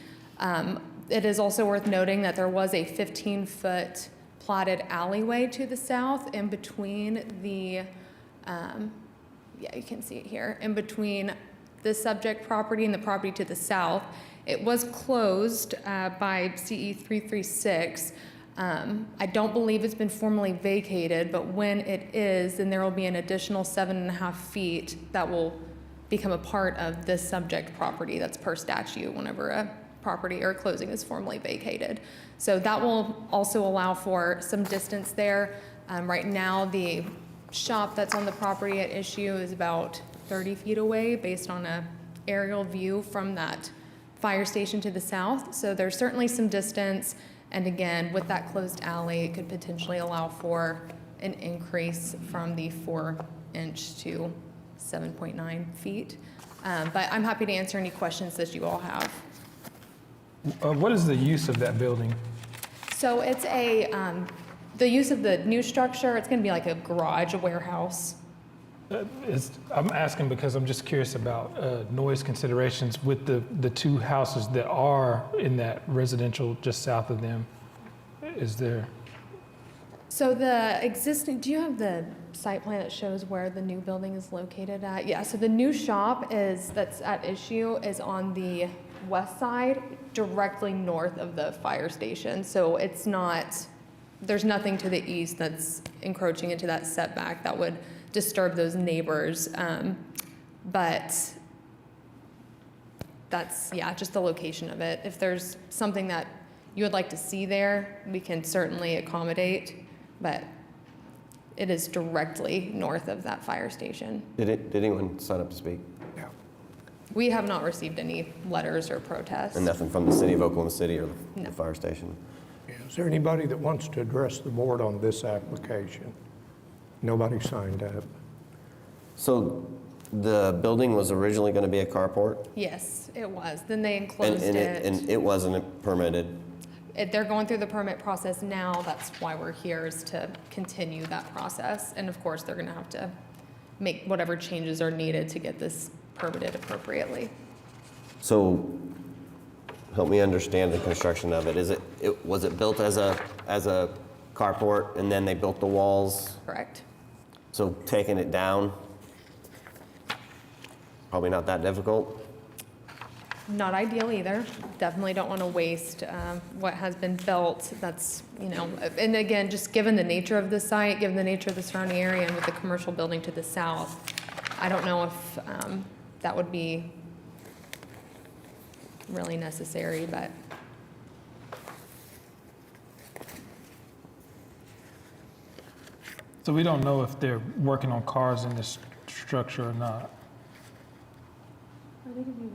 It is also worth noting that there was a 15-foot platted alleyway to the south in between the, yeah, you can see it here, in between the subject property and the property to the south. It was closed by CE 336. I don't believe it's been formally vacated, but when it is, then there will be an additional 7.5 feet that will become a part of this subject property. That's per statute whenever a property or closing is formally vacated. So that will also allow for some distance there. Right now, the shop that's on the property at issue is about 30 feet away based on an aerial view from that fire station to the south. So there's certainly some distance. And again, with that closed alley, it could potentially allow for an increase from the 4-inch to 7.9 feet. But I'm happy to answer any questions that you all have. What is the use of that building? So it's the use of the new structure, it's gonna be like a garage, a warehouse. I'm asking because I'm just curious about noise considerations with the 2 houses that are in that residential just south of them. Is there? So the existing, do you have the site plan that shows where the new building is located at? Yeah, so the new shop that's at issue is on the west side, directly north of the fire station. So it's not, there's nothing to the east that's encroaching into that setback that would disturb those neighbors. But that's, yeah, just the location of it. If there's something that you would like to see there, we can certainly accommodate, but it is directly north of that fire station. Did anyone sign up to speak? We have not received any letters or protests. And nothing from the city of Oklahoma City or the fire station? Is there anybody that wants to address the board on this application? Nobody signed up. So the building was originally going to be a carport? Yes, it was. Then they enclosed And it. it wasn't permitted? They're going through the permit process now. That's why we're here, is to continue that process. And of course, they're going to have to make whatever changes are needed to get this permitted appropriately. So help me understand the construction of it. Was it built as a carport and then they built the walls? Correct. So taking it down, probably not that difficult? Not ideal either. Definitely don't want to waste what has been built. That's, and again, just given the nature of the site, given the nature of the surrounding area, and with the commercial building to the south, I don't know if that would be really necessary, but. So we don't know if they're working on cars in this structure or not.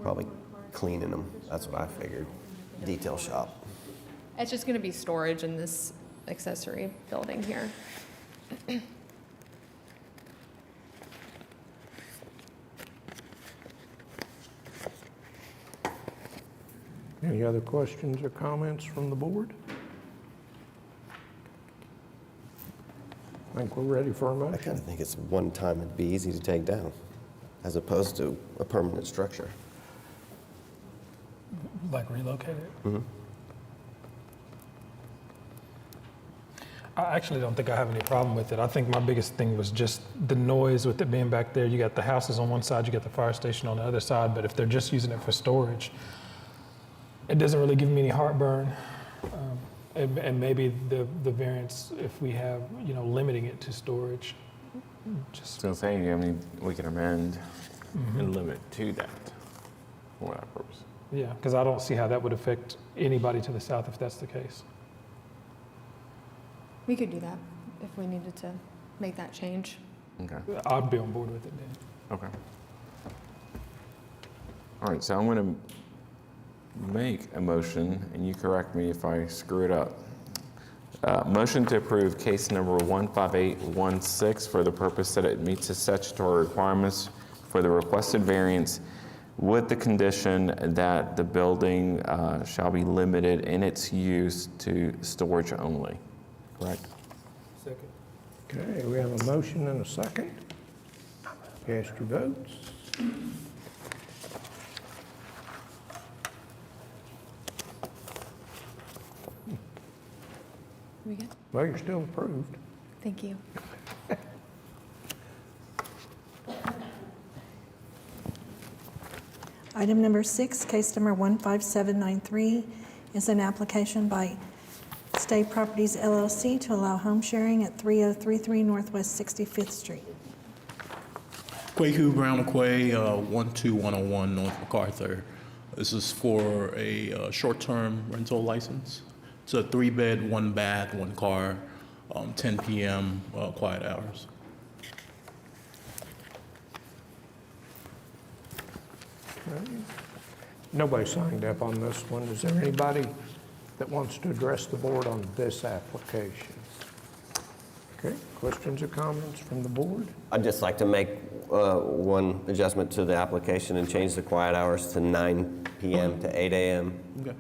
Probably cleaning them, that's what I figured. Detail shop. It's just going to be storage in this accessory building here. Any other questions or comments from the board? I think we're ready for a motion. I kind of think it's one time it'd be easy to take down, as opposed to a permanent structure. Like relocated? Mhm. I actually don't think I have any problem with it. I think my biggest thing was just the noise with it being back there. You got the houses on one side, you got the fire station on the other side, but if they're just using it for storage, it doesn't really give me any heartburn. And maybe the variance, if we have, limiting it to storage, I was gonna say, we can amend and limit to that for that purpose. yeah, because I don't see how that would affect anybody to the south if that's the case. We could do that if we needed to make that change. Okay. I'd be on board with it then. Okay. All right, so I'm going to make a motion, and you correct me if I screw it up. Motion to approve case number 15816 for the purpose that it meets the statutory requirements for the requested variance with the condition that the building shall be limited in its use to storage only. Correct? Second. Okay, we have a motion and a second. Cast your votes. We good? Well, you're still approved. Thank you. Item number 6, case number 15793, is an application by State Properties LLC to allow home sharing at 3033 Northwest 65th Street. Kwaku Brown Aquay, 12101 North MacArthur. This is for a short-term rental license. It's a 3-bed, 1-bath, 1-car, 10 p.m. Quiet hours. Nobody signed up on this one. Is there anybody that wants to address the board on this application? Okay, questions or comments from the board? I'd just like to make one adjustment to the application and change the quiet hours to 9 p.m. to 8 a.m. Okay.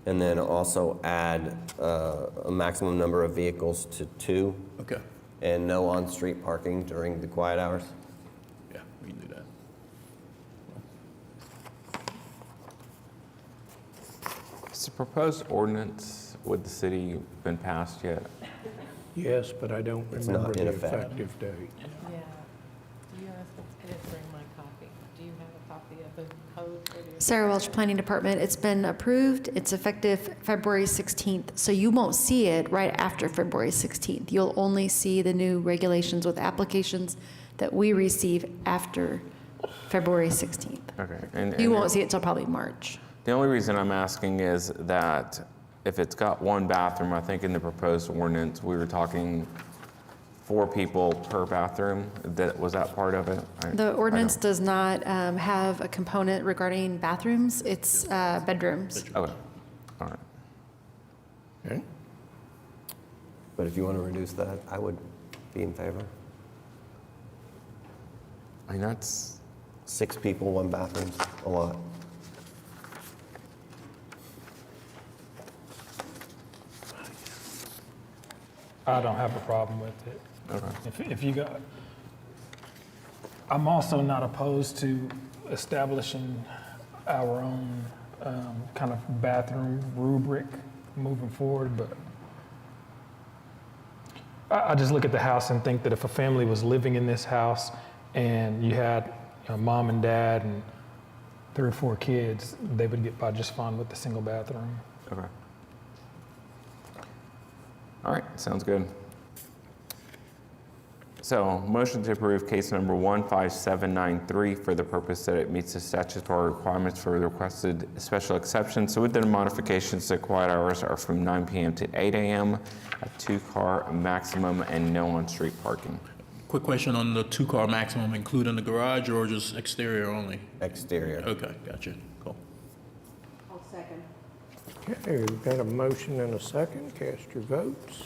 And then also add a maximum number of vehicles to 2. Okay. And no on-street parking during the quiet hours. Yeah, we can do that. Has the proposed ordinance with the city been passed yet? Yes, but I don't It's remember not in the effect. effective date. Yeah. Do you have, I didn't bring my copy. Do you have a copy of the code? for the- Sarah Welch, Planning Department. It's been approved. It's effective February 16th. So you won't see it right after February 16th. You'll only see the new regulations with applications that we receive after February 16th. Okay. And You won't see it till probably March. the only reason I'm asking is that if it's got 1 bathroom, I think in the proposed ordinance, we were talking 4 people per bathroom. Was that part of it? The ordinance does not have a component regarding bathrooms. It's bedrooms. Okay, all right. Okay. But if you want to reduce that, I would be in favor. I mean, that's, 6 people, 1 bathroom's a lot. I don't have a problem with it. okay. If you got, I'm also not opposed to establishing our own kind of bathroom rubric moving forward, but I just look at the house and think that if a family was living in this house and you had mom and dad and 3 or 4 kids, they would get by just fine with the single bathroom. Okay. All right, sounds good. So, motion to approve case number 15793 for the purpose that it meets the statutory requirements for the requested special exception. So with the modifications, the quiet hours are from 9 p.m. to 8 a.m., a 2-car maximum, and no on-street parking. Quick question on the 2-car maximum, including the garage or just exterior only? Exterior. Okay, gotcha. Cool. I'll second. Okay, we've got a motion and a second. Cast your votes.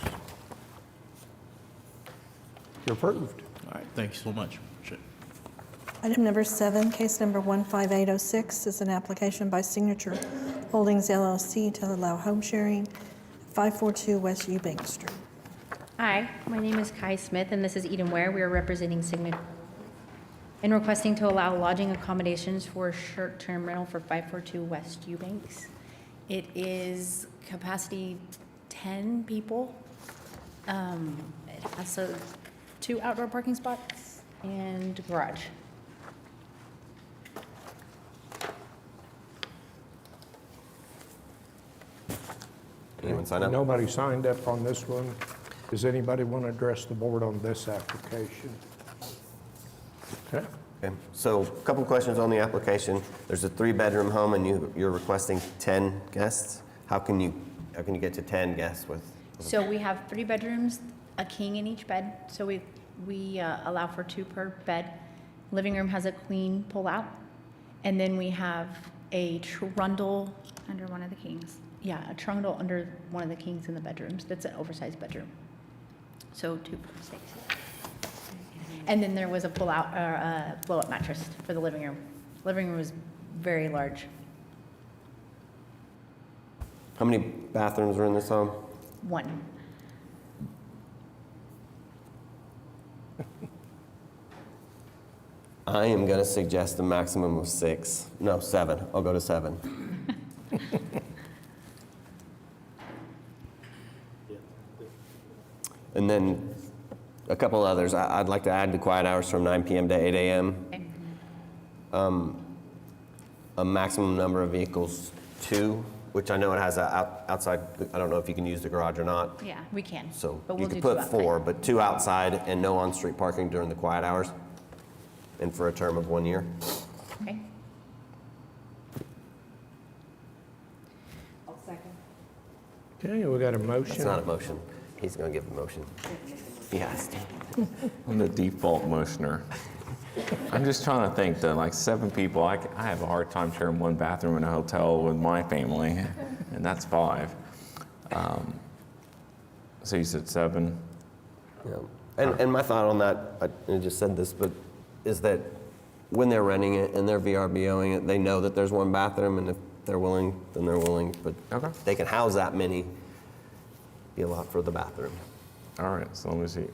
You're approved. All right, thank you so much. Appreciate it. Item number 7, case number 15806, is an application by Signature Holdings LLC to allow home sharing, 542 West Eubank Street. Hi, my name is Kai Smith, and this is Eden Ware. We are representing Signature in requesting to allow lodging accommodations for short-term rental for 542 West Eubanks. It is capacity 10 people. It has 2 outdoor parking spots and garage. Anyone sign up? Nobody signed up on this one. Does anybody want to address the board on this application? Okay. Okay, so a couple questions on the application. There's a 3-bedroom home and you're requesting 10 guests. How can you get to 10 guests with? So we have 3 bedrooms, a king in each bed. So we allow for 2 per bed. Living room has a queen pull-out. And then we have a trundle. Under one of the kings. Yeah, a trundle under one of the kings in the bedrooms. That's an oversized bedroom. So 2 per 6. And then there was a pull-out, or a blow-up mattress for the living room. Living room was very large. How many bathrooms are in this home? 1. I am going to suggest a maximum of 6. No, 7. I'll go to 7. And then a couple others. I'd like to add the quiet hours from 9 p.m. to 8 a.m. A maximum number of vehicles, 2, which I know it has outside. I don't know if you can use the garage or not. Yeah, we can. So but you we'll could do put 2 4, outside. but 2 outside and no on-street parking during the quiet hours, and for a term of 1 year. Okay. Okay, we got a motion. It's not a motion. He's going to give a motion. He has to. I'm the default motioner. I'm just trying to think though, like 7 people, I have a hard time sharing 1 bathroom in a hotel with my family, and that's 5. So you said 7? Yeah. And my thought on that, I just said this, but is that when they're renting it and they're VRBOing it, they know that there's 1 bathroom, and if they're willing, then they're willing. But they can house that many, be a lot for the bathroom. All right, so let me see.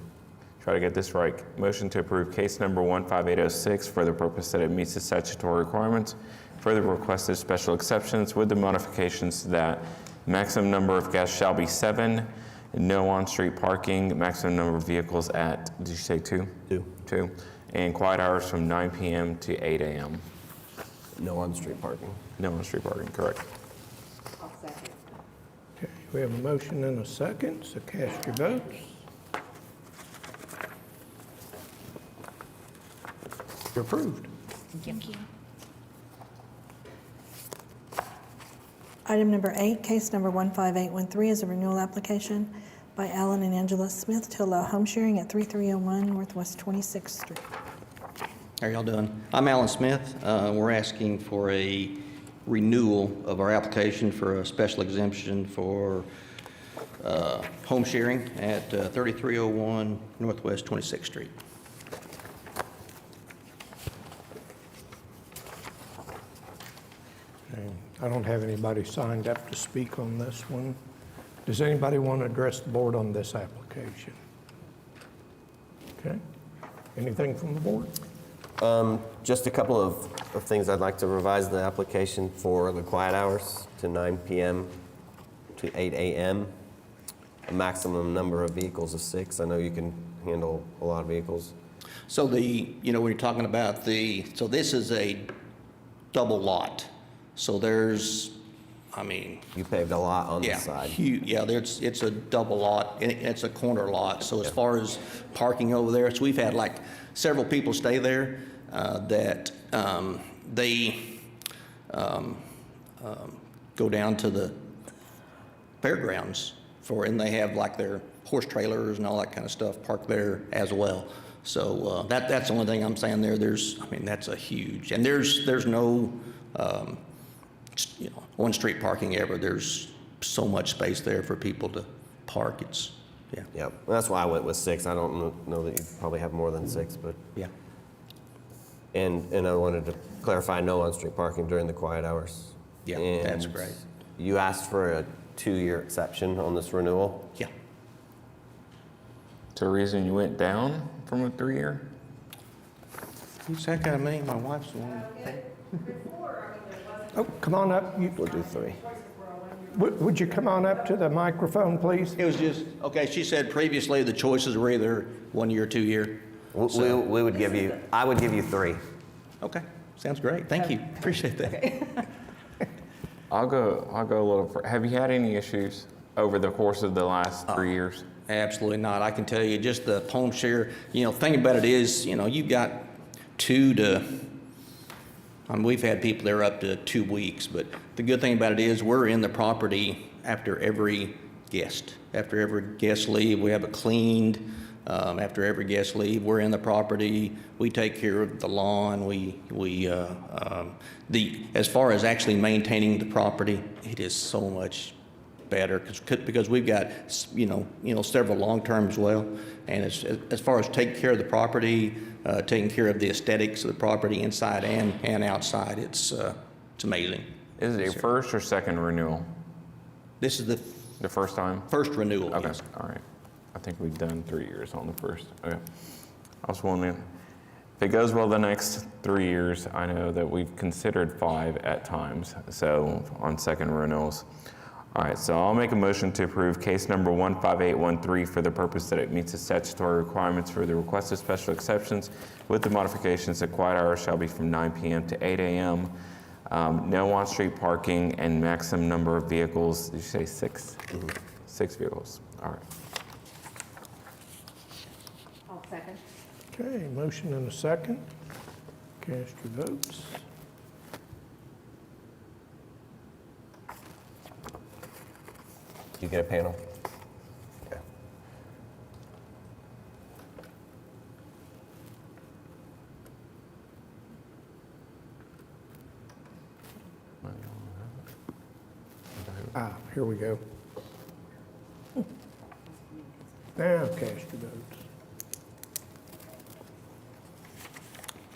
Try to get this right. Motion to approve case number 15806 for the purpose that it meets the statutory requirements. Further requested special exceptions with the modifications that maximum number of guests shall be 7, no on-street parking, maximum number of vehicles at, did you say 2? 2. And quiet hours from 9 p.m. to 8 a.m. No on-street parking. No on-street parking, correct. Okay, we have a motion and a second, so cast your votes. You're approved. Thank you. Item number 8, case number 15813 is a renewal application by Alan and Angela Smith to allow home sharing at 3301 Northwest 26th Street. How are y'all doing? I'm Alan Smith. We're asking for a renewal of our application for a special exemption for home sharing at 3301 Northwest 26th Street. Okay, I don't have anybody signed up to speak on this one. Does anybody want to address the board on this application? Okay. Anything from the board? Just a couple of things. I'd like to revise the application for the quiet hours to 9 p.m. to 8 a.m. A maximum number of vehicles of 6. I know you can handle a lot of vehicles. So when you're talking about so this is a double lot. So there's, You paved a lot on the yeah, side. it's a double lot, and it's a corner lot. So as far as parking over there, so we've had like several people stay there that they go down to the fairgrounds and they have like their horse trailers and all that kind of stuff parked there as well. So that's the only thing I'm saying there. That's a huge, and there's no on-street parking ever. There's so much space there for people to park. Yep. Well, that's why I went with 6. I don't know that you probably have more than 6, but yeah. And I wanted to clarify no on-street parking during the quiet hours. Yeah, and that's great. You asked for a 2-year exception on this renewal. Yeah. Is there a reason you went down from a 3-year? Who's that got me? My wife's the one. Oh, come on up. We'll do 3. Would you come on up to the microphone, please? It was just, okay, she said previously the choices were either 1 year or 2 year. We would give you, I would give you 3. Okay, sounds great. Thank you. Appreciate that. I'll go a little, have you had any issues over the course of the last 3 years? Absolutely not. I can tell you just the home share, thing about it is, you've got 2 to, we've had people there up to 2 weeks, but the good thing about it is we're in the property after every guest. After every guest leave, we have it cleaned. After every guest leave, we're in the property. We take care of the lawn. As far as actually maintaining the property, it is so much better because we've got several long term as well. And as far as taking care of the property, taking care of the aesthetics of the property inside and outside, it's amazing. Is it a first or second renewal? This is the first time? First renewal. Okay, yes. all right. I think we've done 3 years on the first. Okay. I was wondering, if it goes well the next 3 years, I know that we've considered 5 at times, so on second renewals. All right, so I'll make a motion to approve case number 15813 for the purpose that it meets the statutory requirements for the requested special exceptions with the modifications that quiet hours shall be from 9 p.m. to 8 a.m. No on-street parking and maximum number of vehicles, did you say 6? 6 vehicles, all right. I'll second. Okay, motion and a second. Cast your votes. Do you get a panel? Yeah. Here we go. Now cast your votes.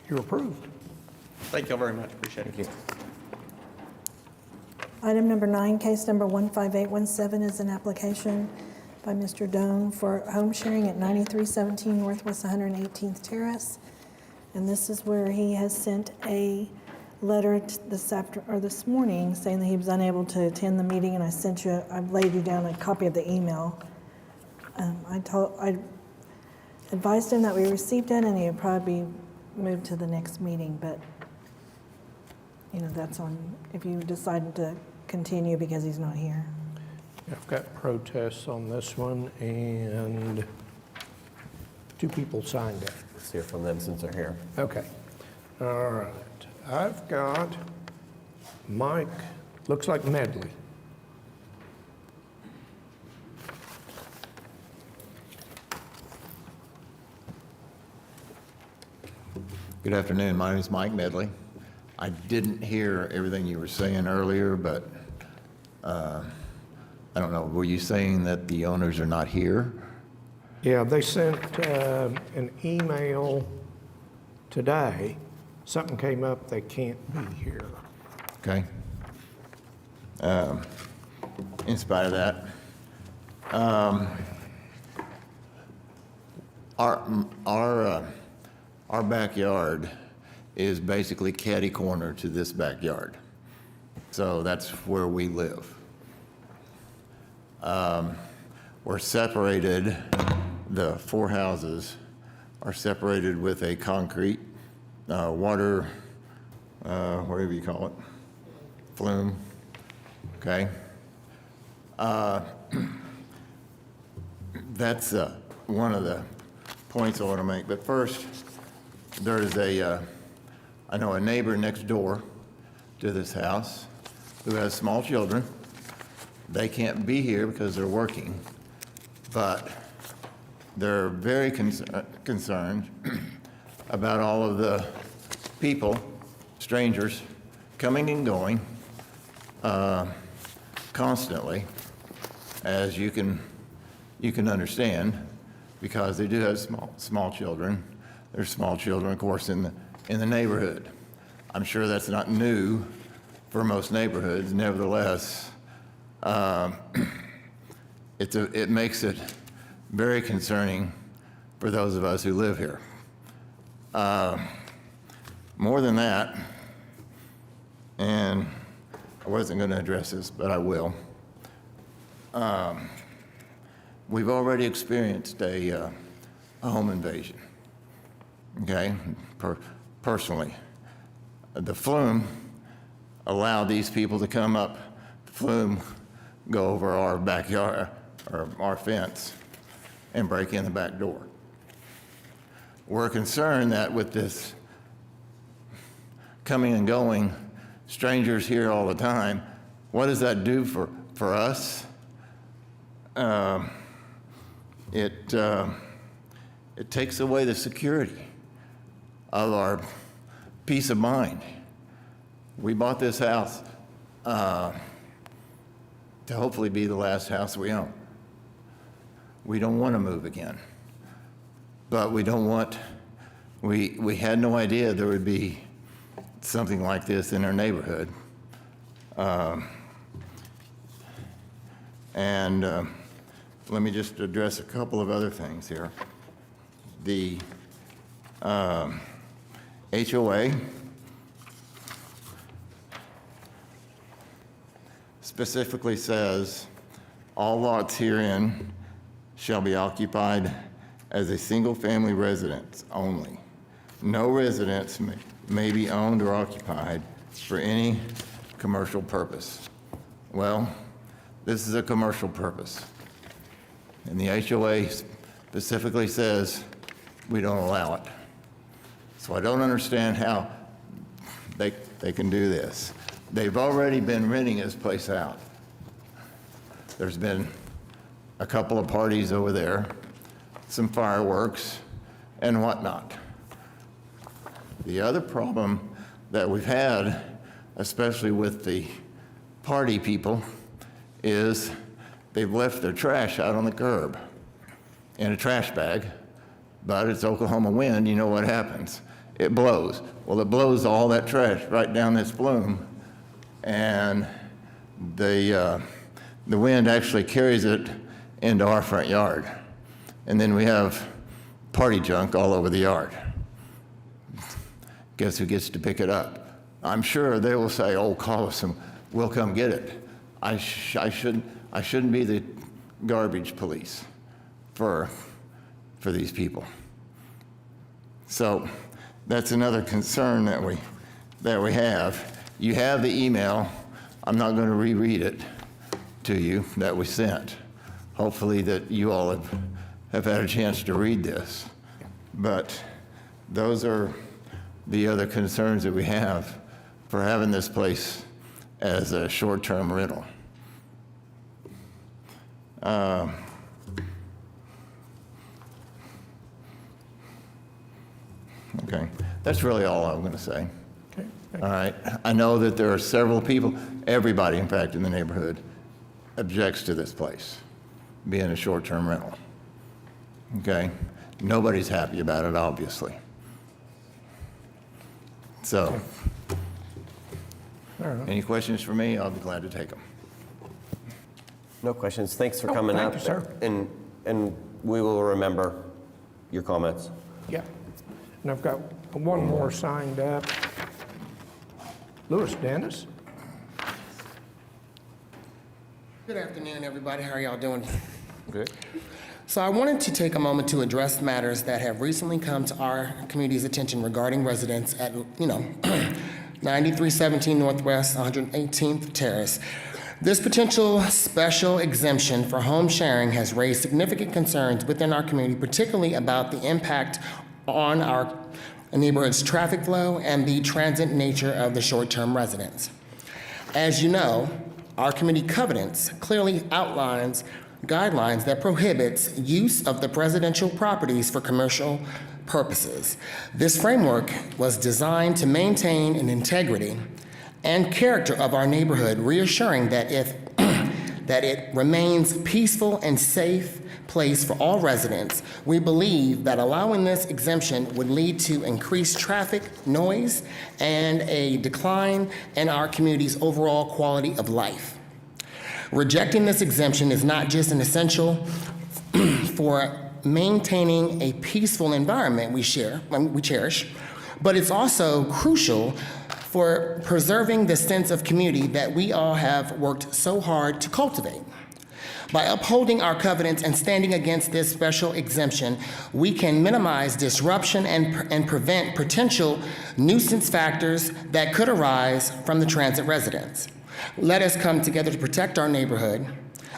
You're approved. Thank you all very much. Appreciate it. Thank you. Item number 9, case number 15817 is an application by Mr. Doan for home sharing at 9317 Northwest 118th Terrace. And this is where he has sent a letter this morning saying that he was unable to attend the meeting, and I've laid you down a copy of the email. I advised him that we received it and he would probably be moved to the next meeting, but that's on if you decide to continue because he's not here. I've got protests on this one, and 2 people signed it. Let's hear from them since they're here. Okay. All right. I've got Mike, looks like Medley. Good afternoon. My name is Mike Medley. I didn't hear everything you were saying earlier, but I don't know. Were you saying that the owners are not here? Yeah, they sent an email today. Something came up, they can't be here. Okay. In spite of that, our backyard is basically catty corner to this backyard. So that's where we live. We're separated, the 4 houses are separated with a concrete water, whatever you call it, flume, okay? That's one of the points I want to make. But first, there's I know a neighbor next door to this house who has small children. They can't be here because they're working, but they're very concerned about all of the people, strangers, coming and going constantly, as you can understand, because they do have small children. There's small children, of course, in the neighborhood. I'm sure that's not new for most neighborhoods. Nevertheless, it makes it very concerning for those of us who live here. More than that, and I wasn't going to address this, but I will. We've already experienced a home invasion, okay, personally. The flume allowed these people to come up, the flume go over our backyard, or our fence, and break in the back door. We're concerned that with this coming and going, strangers here all the time, what does that do for us? It takes away the security of our peace of mind. We bought this house to hopefully be the last house we own. We don't want to move again, but we don't want, we had no idea there would be something like this in our neighborhood. Let me just address a couple of other things here. The HOA specifically says, all lots herein shall be occupied as a single-family residence only. No residence may be owned or occupied for any commercial purpose. Well, this is a commercial purpose. And the HOA specifically says we don't allow it. So I don't understand how they can do this. They've already been renting this place out. There's been a couple of parties over there, some fireworks and whatnot. The other problem that we've had, especially with the party people, is they've left their trash out on the curb in a trash bag, but it's Oklahoma wind, you know what happens. It blows. Well, it blows all that trash right down this flume, and the wind actually carries it into our front yard. And then we have party junk all over the yard. Guess who gets to pick it up? I'm sure they will say, oh, call us and we'll come get it. I shouldn't be the garbage police for these people. So that's another concern that we have. You have the email. I'm not going to reread it to you that we sent. Hopefully that you all have had a chance to read this. But those are the other concerns that we have for having this place as a short-term rental. Okay, that's really all I'm going to say. Okay. All right, I know that there are several people, everybody, in fact, in the neighborhood objects to this place being a short-term rental. Okay, nobody's happy about it, obviously. So, any questions for me? I'll be glad to take them. No questions. Thanks for coming thank up. you, sir. And we will remember your comments. Yeah. And I've got one more signed up. Louis Dennis. Good afternoon, everybody. How are y'all doing? Good. So I wanted to take a moment to address matters that have recently come to our community's attention regarding residents at, 9317 Northwest 118th Terrace. This potential special exemption for home sharing has raised significant concerns within our community, particularly about the impact on our neighborhood's traffic flow and the transient nature of the short-term residents. As you know, our community covenants clearly outlines guidelines that prohibits use of the residential properties for commercial purposes. This framework was designed to maintain an integrity and character of our neighborhood, reassuring that that it remains peaceful and safe place for all residents. We believe that allowing this exemption would lead to increased traffic, noise, and a decline in our community's overall quality of life. Rejecting this exemption is not just an essential for maintaining a peaceful environment we cherish, but it's also crucial for preserving the sense of community that we all have worked so hard to cultivate. By upholding our covenants and standing against this special exemption, we can minimize disruption and prevent potential nuisance factors that could arise from the transit residents. Let us come together to protect our neighborhood,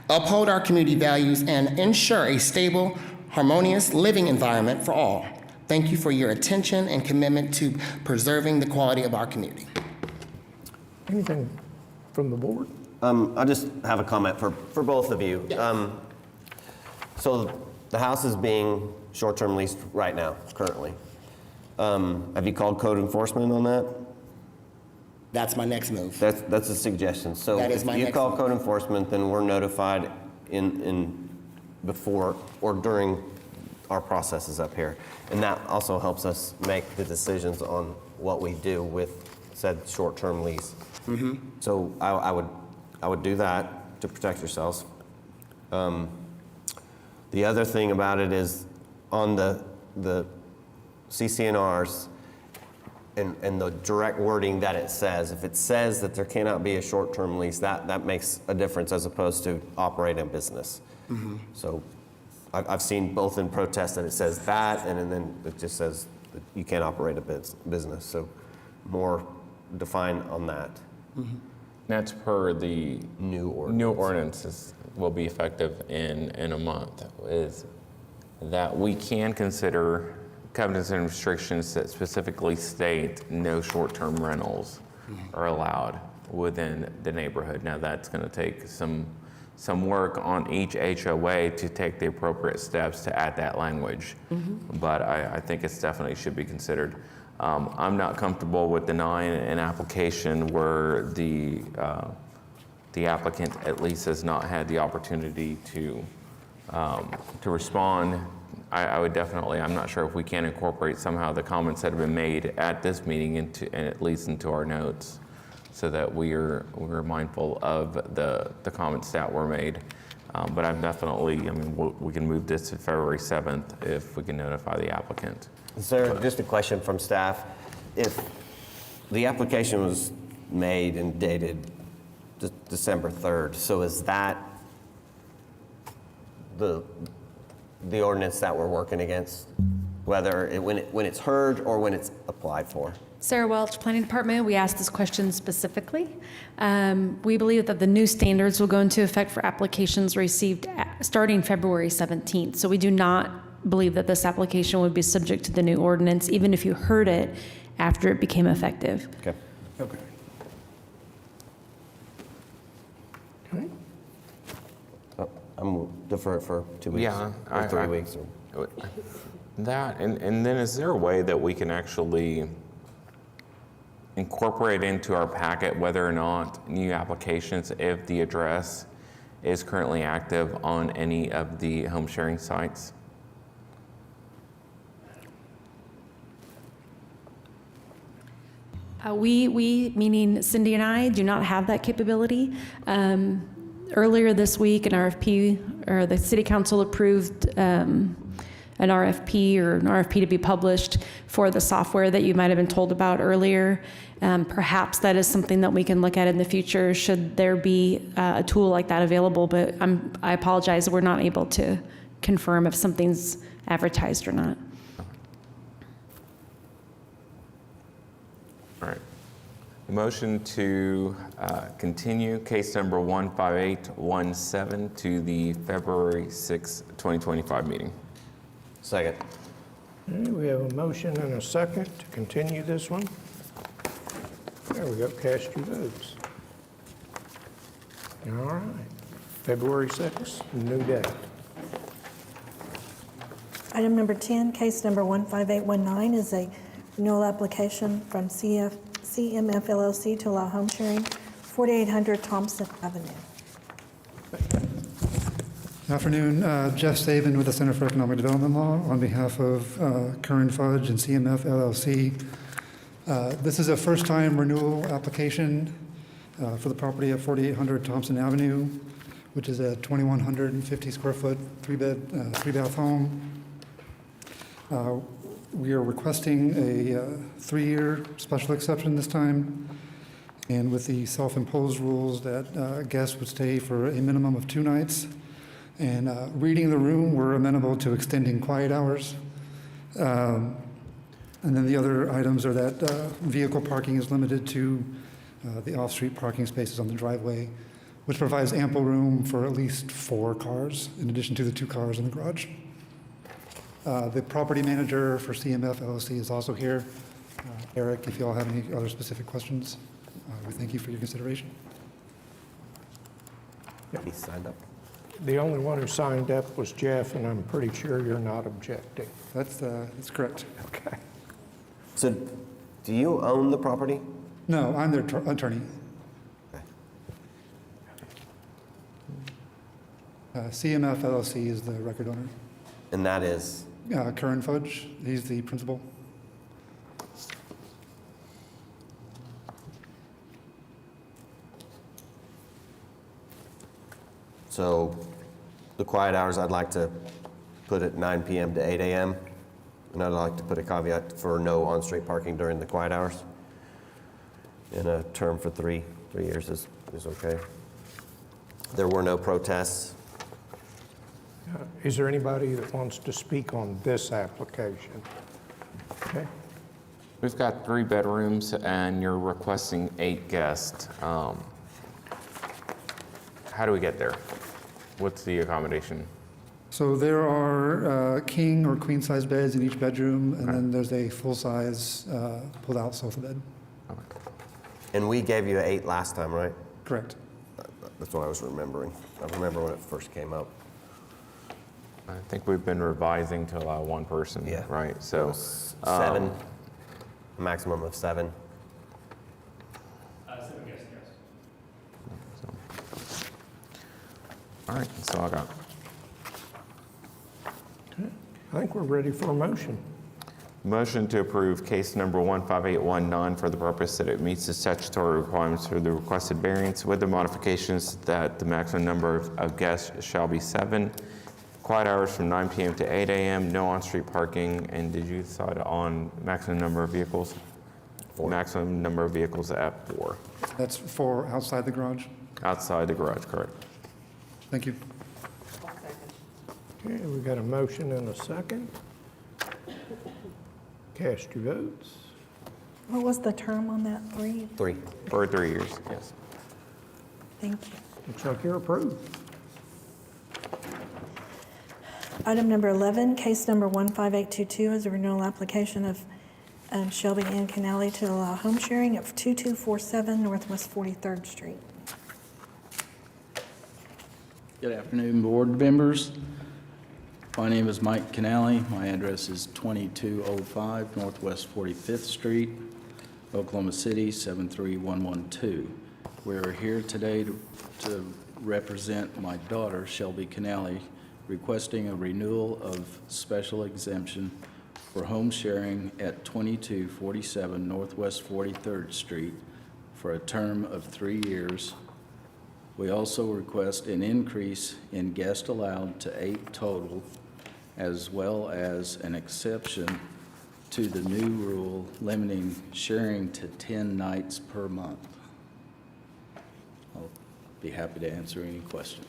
uphold our community values, and ensure a stable, harmonious living environment for all. Thank you for your attention and commitment to preserving the quality of our community. Anything from the board? I just have a comment for both of you. So the house is being short-term leased right now, currently. Have you called code enforcement on that? That's my next move. That's a suggestion. So That is if my you next call move. code enforcement, then we're notified in before or during our processes up here. And that also helps us make the decisions on what we do with said short-term lease. So I would do that to protect yourselves. The other thing about it is on the CCNRs and the direct wording that it says, if it says that there cannot be a short-term lease, that makes a difference as opposed to operating a business. So I've seen both in protest that it says that, and then it just says that you can't operate a business. So more define on that. That's per the new ordinances will be effective in a month, is that we can consider covenants and restrictions that specifically state no short-term rentals are allowed within the neighborhood. Now that's going to take some work on each HOA to take the appropriate steps to add that language. But I think it's definitely should be considered. I'm not comfortable with denying an application where the applicant at least has not had the opportunity to respond. I would definitely, I'm not sure if we can incorporate somehow the comments that have been made at this meeting and at least into our notes, so that we're mindful of the comments that were made. But I'm definitely, I mean, we can move this to February 7th if we can notify the applicant. Sir, just a question from staff. If the application was made and dated December 3rd, so is that the ordinance that we're working against, whether when it's heard or when it's applied for? Sarah Welch, Planning Department. We asked this question specifically. We believe that the new standards will go into effect for applications received starting February 17th. So we do not believe that this application would be subject to the new ordinance, even if you heard it after it became effective. Okay. Okay. I'm gonna defer it for 2 weeks. Yeah, or 3 weeks. That, and then is there a way that we can actually incorporate into our packet whether or not new applications, if the address is currently active on any of the home sharing sites? We, meaning Cindy and I, do not have that capability. Earlier this week, an RFP, or the City Council approved an RFP to be published for the software that you might have been told about earlier. Perhaps that is something that we can look at in the future should there be a tool like that available, but I apologize, we're not able to confirm if something's advertised or not. All right. Motion to continue case number 15817 to the February 6, 2025 meeting. Second. Okay, we have a motion and a second to continue this one. There we go, cast your votes. All right, February 6th, new day. Item number 10, case number 15819 is a renewal application from CMF LLC to allow home sharing, 4800 Thompson Avenue. Good afternoon, Jeff Saban with the Center for Economic Development Law on behalf of Curran Fudge and CMF LLC. This is a first-time renewal application for the property at 4800 Thompson Avenue, which is a 2,150 square foot, three-bath home. We are requesting a 3-year special exception this time, and with the self-imposed rules that guests would stay for a minimum of 2 nights. And reading the room, we're amenable to extending quiet hours. And then the other items are that vehicle parking is limited to the off-street parking spaces on the driveway, which provides ample room for at least 4 cars, in addition to the 2 cars in the garage. The property manager for CMF LLC is also here. Eric, if you all have any other specific questions, we thank you for your consideration. He signed up. The only one who signed up was Jeff, and I'm pretty sure you're not objecting. That's correct. Okay. So, do you own the property? No, I'm their attorney. CMF LLC is the record owner. And that is? Curran Fudge, he's the principal. So, the quiet hours, I'd like to put at 9 p.m. to 8 a.m. And I'd like to put a caveat for no on-street parking during the quiet hours. And a term for three years is okay. There were no protests. Is there anybody that wants to speak on this application? Okay. We've got 3 bedrooms, and you're requesting 8 guests. How do we get there? What's the accommodation? So there are king or queen size beds in each bedroom, and then there's a full size pulled out sofa bed. And we gave you 8 last time, right? Correct. That's what I was remembering. I remember when it first came up. I think we've been revising to allow 1 person, right? So 7, a maximum of 7. 7 guests, yes. All right, that's all I got. I think we're ready for a motion. Motion to approve case number 15819 for the purpose that it meets the statutory requirements for the requested variance with the modifications that the maximum number of guests shall be 7, quiet hours from 9 p.m. to 8 a.m., no on-street parking, and did you decide on maximum number of vehicles? 4. Maximum number of vehicles at 4. That's 4 outside the garage. Outside the garage, correct. Thank you. Okay, we got a motion and a second. Cast your votes. What was the term on that? 3? 3. For 3 years, yes. Thank you. Looks like you're approved. Item number 11, case number 15822 is a renewal application of Shelby Ann Canali to allow home sharing at 2247 Northwest 43rd Street. Good afternoon, board members. My name is Mike Canali. My address is 2205 Northwest 45th Street, Oklahoma City, 73112. We're here today to represent my daughter, Shelby Canali, requesting a renewal of special exemption for home sharing at 2247 Northwest 43rd Street for a term of 3 years. We also request an increase in guests allowed to 8 total, as well as an exception to the new rule limiting sharing to 10 nights per month. I'll be happy to answer any questions.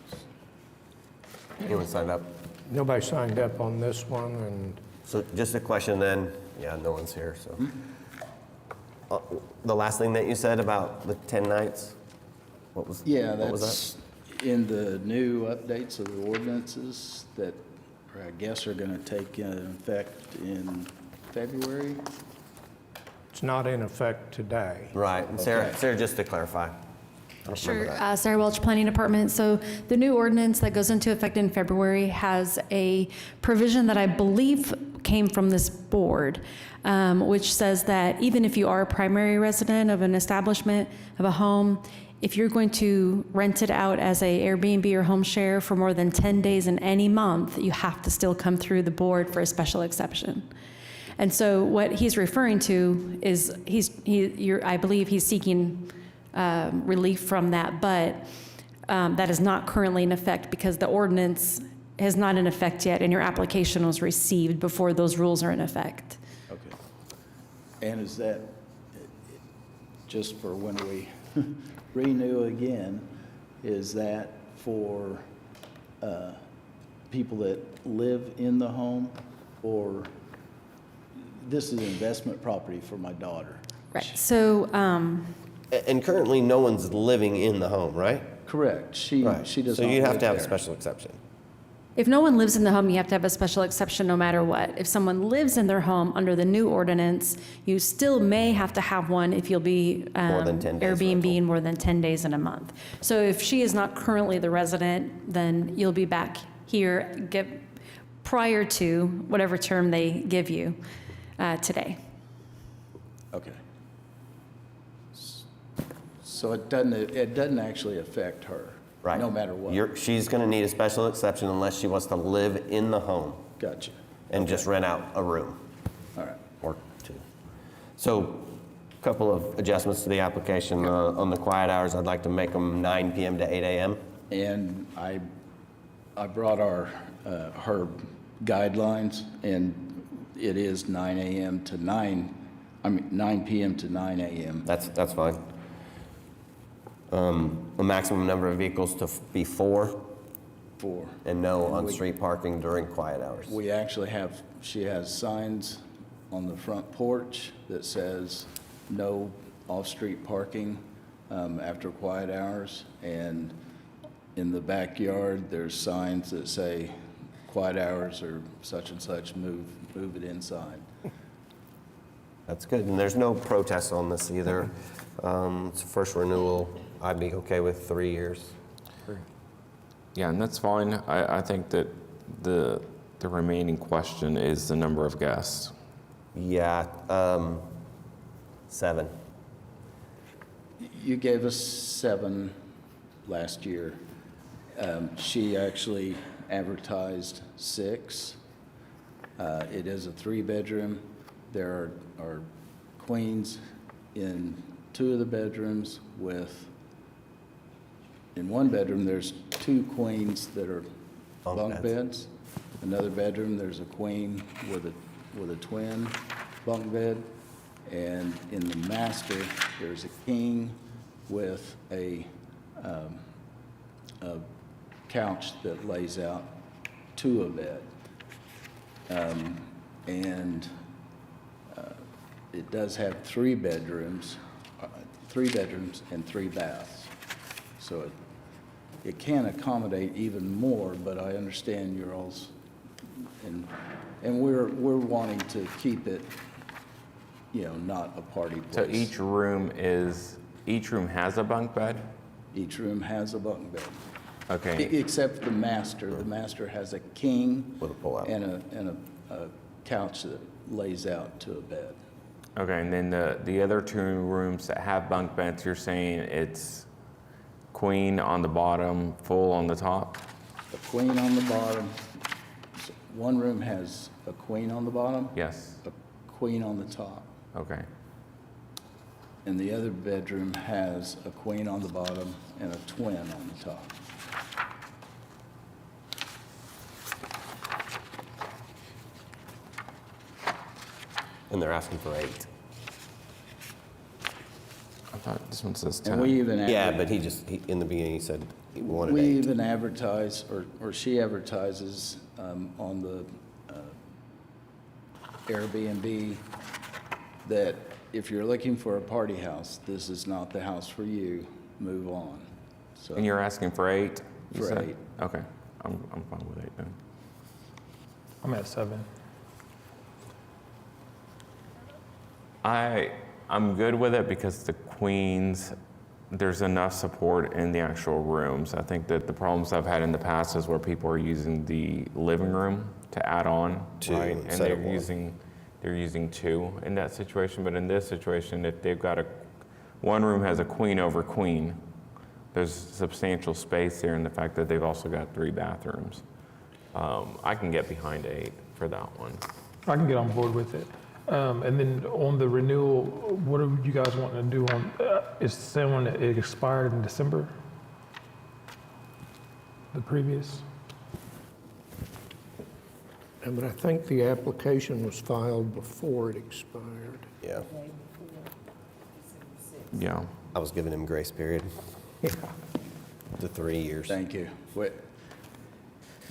Anyone signed up? Nobody signed up on this one, and So just a question then. Yeah, no one's here, so. The last thing that you said about the 10 nights? What was, Yeah, what was that's that? in the new updates of the ordinances that I guess are going to take effect in February. it's not in effect today. Right. And Sarah, just to clarify. I don't remember Sure. that. Sarah Welch, Planning Department. So the new ordinance that goes into effect in February has a provision that I believe came from this board, which says that even if you are a primary resident of an establishment, of a home, if you're going to rent it out as a Airbnb or home share for more than 10 days in any month, you have to still come through the board for a special exception. And so what he's referring to is I believe he's seeking relief from that, but that is not currently in effect because the ordinance is not in effect yet and your application was received before those rules are in effect. Okay. And is that just for when we renew again, is that for people that live in the home, or this is investment property for my daughter? Right. So, And currently, no one's living in the home, right? Correct. She Right. does So not you have live to have a there. special exception. if no one lives in the home, you have to have a special exception no matter what. If someone lives in their home under the new ordinance, you still may have to have one if you'll be More than 10 days Airbnb more than 10 days in a month. So if she is not currently the resident, then you'll be back here prior to whatever term they give you today. Okay. So it doesn't actually affect her, Right. no matter what? She's going to need a special exception unless she wants to live in the home Gotcha. and just rent out a room All right. or two. So a couple of adjustments to the application. On the quiet hours, I'd like to make them 9 p.m. to 8 a.m. And I brought her guidelines, and it is 9 p.m. to 9 a.m. That's fine. A maximum number of vehicles to be 4. 4. And no on-street parking during quiet hours. We actually she has signs on the front porch that says no off-street parking after quiet hours. And in the backyard, there's signs that say quiet hours or such and such, move it inside. That's good. And there's no protests on this either. It's a first renewal. I'd be okay with 3 years. Yeah, and that's fine. I think that the remaining question is the number of guests. Yeah, 7. You gave us 7 last year. She actually advertised 6. It is a 3-bedroom. There are queens in 2 of the bedrooms in one bedroom, there's 2 queens that are bunk beds. Another bedroom, there's a queen with a twin bunk bed. And in the master, there's a king with a couch that lays out to a bed. And it does have 3 bedrooms and 3 baths. So it can accommodate even more, but I understand you're all's, and we're wanting to keep it, not a party place. So each room has a bunk bed? Each room has a bunk bed. Okay. Except the master. The master has a king with a pull-out and a couch that lays out to a bed. Okay, and then the other 2 rooms that have bunk beds, you're saying it's queen on the bottom, full on the top? A queen on the bottom. One room has a queen on the bottom. Yes. A queen on the top. Okay. And the other bedroom has a queen on the bottom and a twin on the top. And they're asking for 8. I thought this one says 10. And we even Yeah, but he in the beginning, he said he wanted We 8. even advertise, or she advertises on the Airbnb that if you're looking for a party house, this is not the house for you, move on. So And you're asking for 8? you For said? 8. Okay, I'm fine with 8 then. I'm at 7. I'm good with it because the queens, there's enough support in the actual rooms. I think that the problems I've had in the past is where people are using the living room to add on, 2 right? And instead of 1. they're using 2 in that situation. But in this situation, if they've got one room has a queen over queen, there's substantial space there, and the fact that they've also got 3 bathrooms. I can get behind 8 for that one. I can get on board with it. And then on the renewal, what are you guys wanting to do on, is saying that it expired in December? The previous? But I think the application was filed before it expired. Yeah. Yeah. I was giving him grace period. Yeah. To 3 years. Thank you.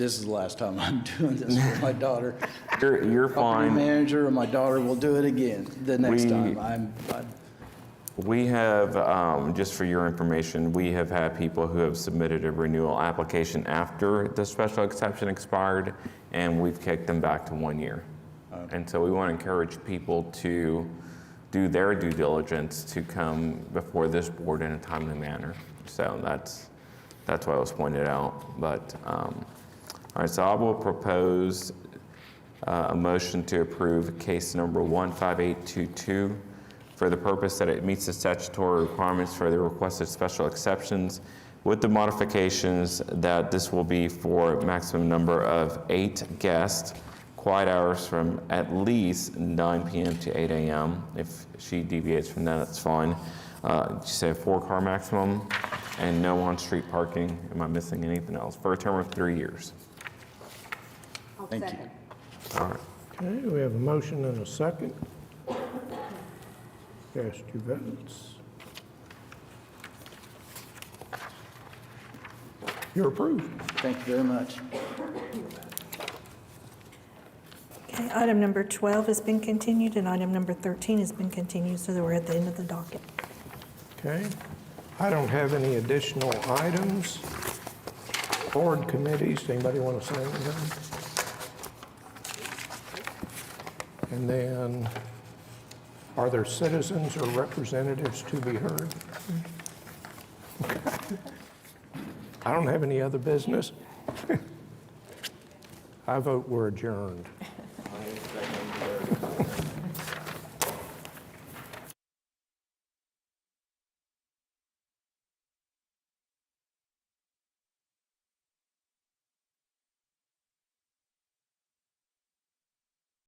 this is the last time I'm doing this with my daughter. You're Property fine. manager or my daughter will do it again the next time. We have, just for your information, we have had people who have submitted a renewal application after the special exception expired, and we've kicked them back to 1 year. And so we want to encourage people to do their due diligence to come before this board in a timely manner. So that's why it was pointed out. But, all right, so I will propose a motion to approve case number 15822 for the purpose that it meets the statutory requirements for the requested special exceptions, with the modifications that this will be for a maximum number of 8 guests, quiet hours from at least 9 p.m. to 8 a.m. If she deviates from that, that's fine. You say 4-car maximum and no on-street parking. Am I missing anything else? For a term of 3 years. Thank you. All right. Okay, we have a motion and a second. Cast your votes. You're approved. Thank you very much. Okay, item number 12 has been continued, and item number 13 has been continued, so that we're at the end of the docket. Okay. I don't have any additional items. Board committees, anybody want to say anything? And then, are there citizens or representatives to be heard? I don't have any other business. I vote we're adjourned.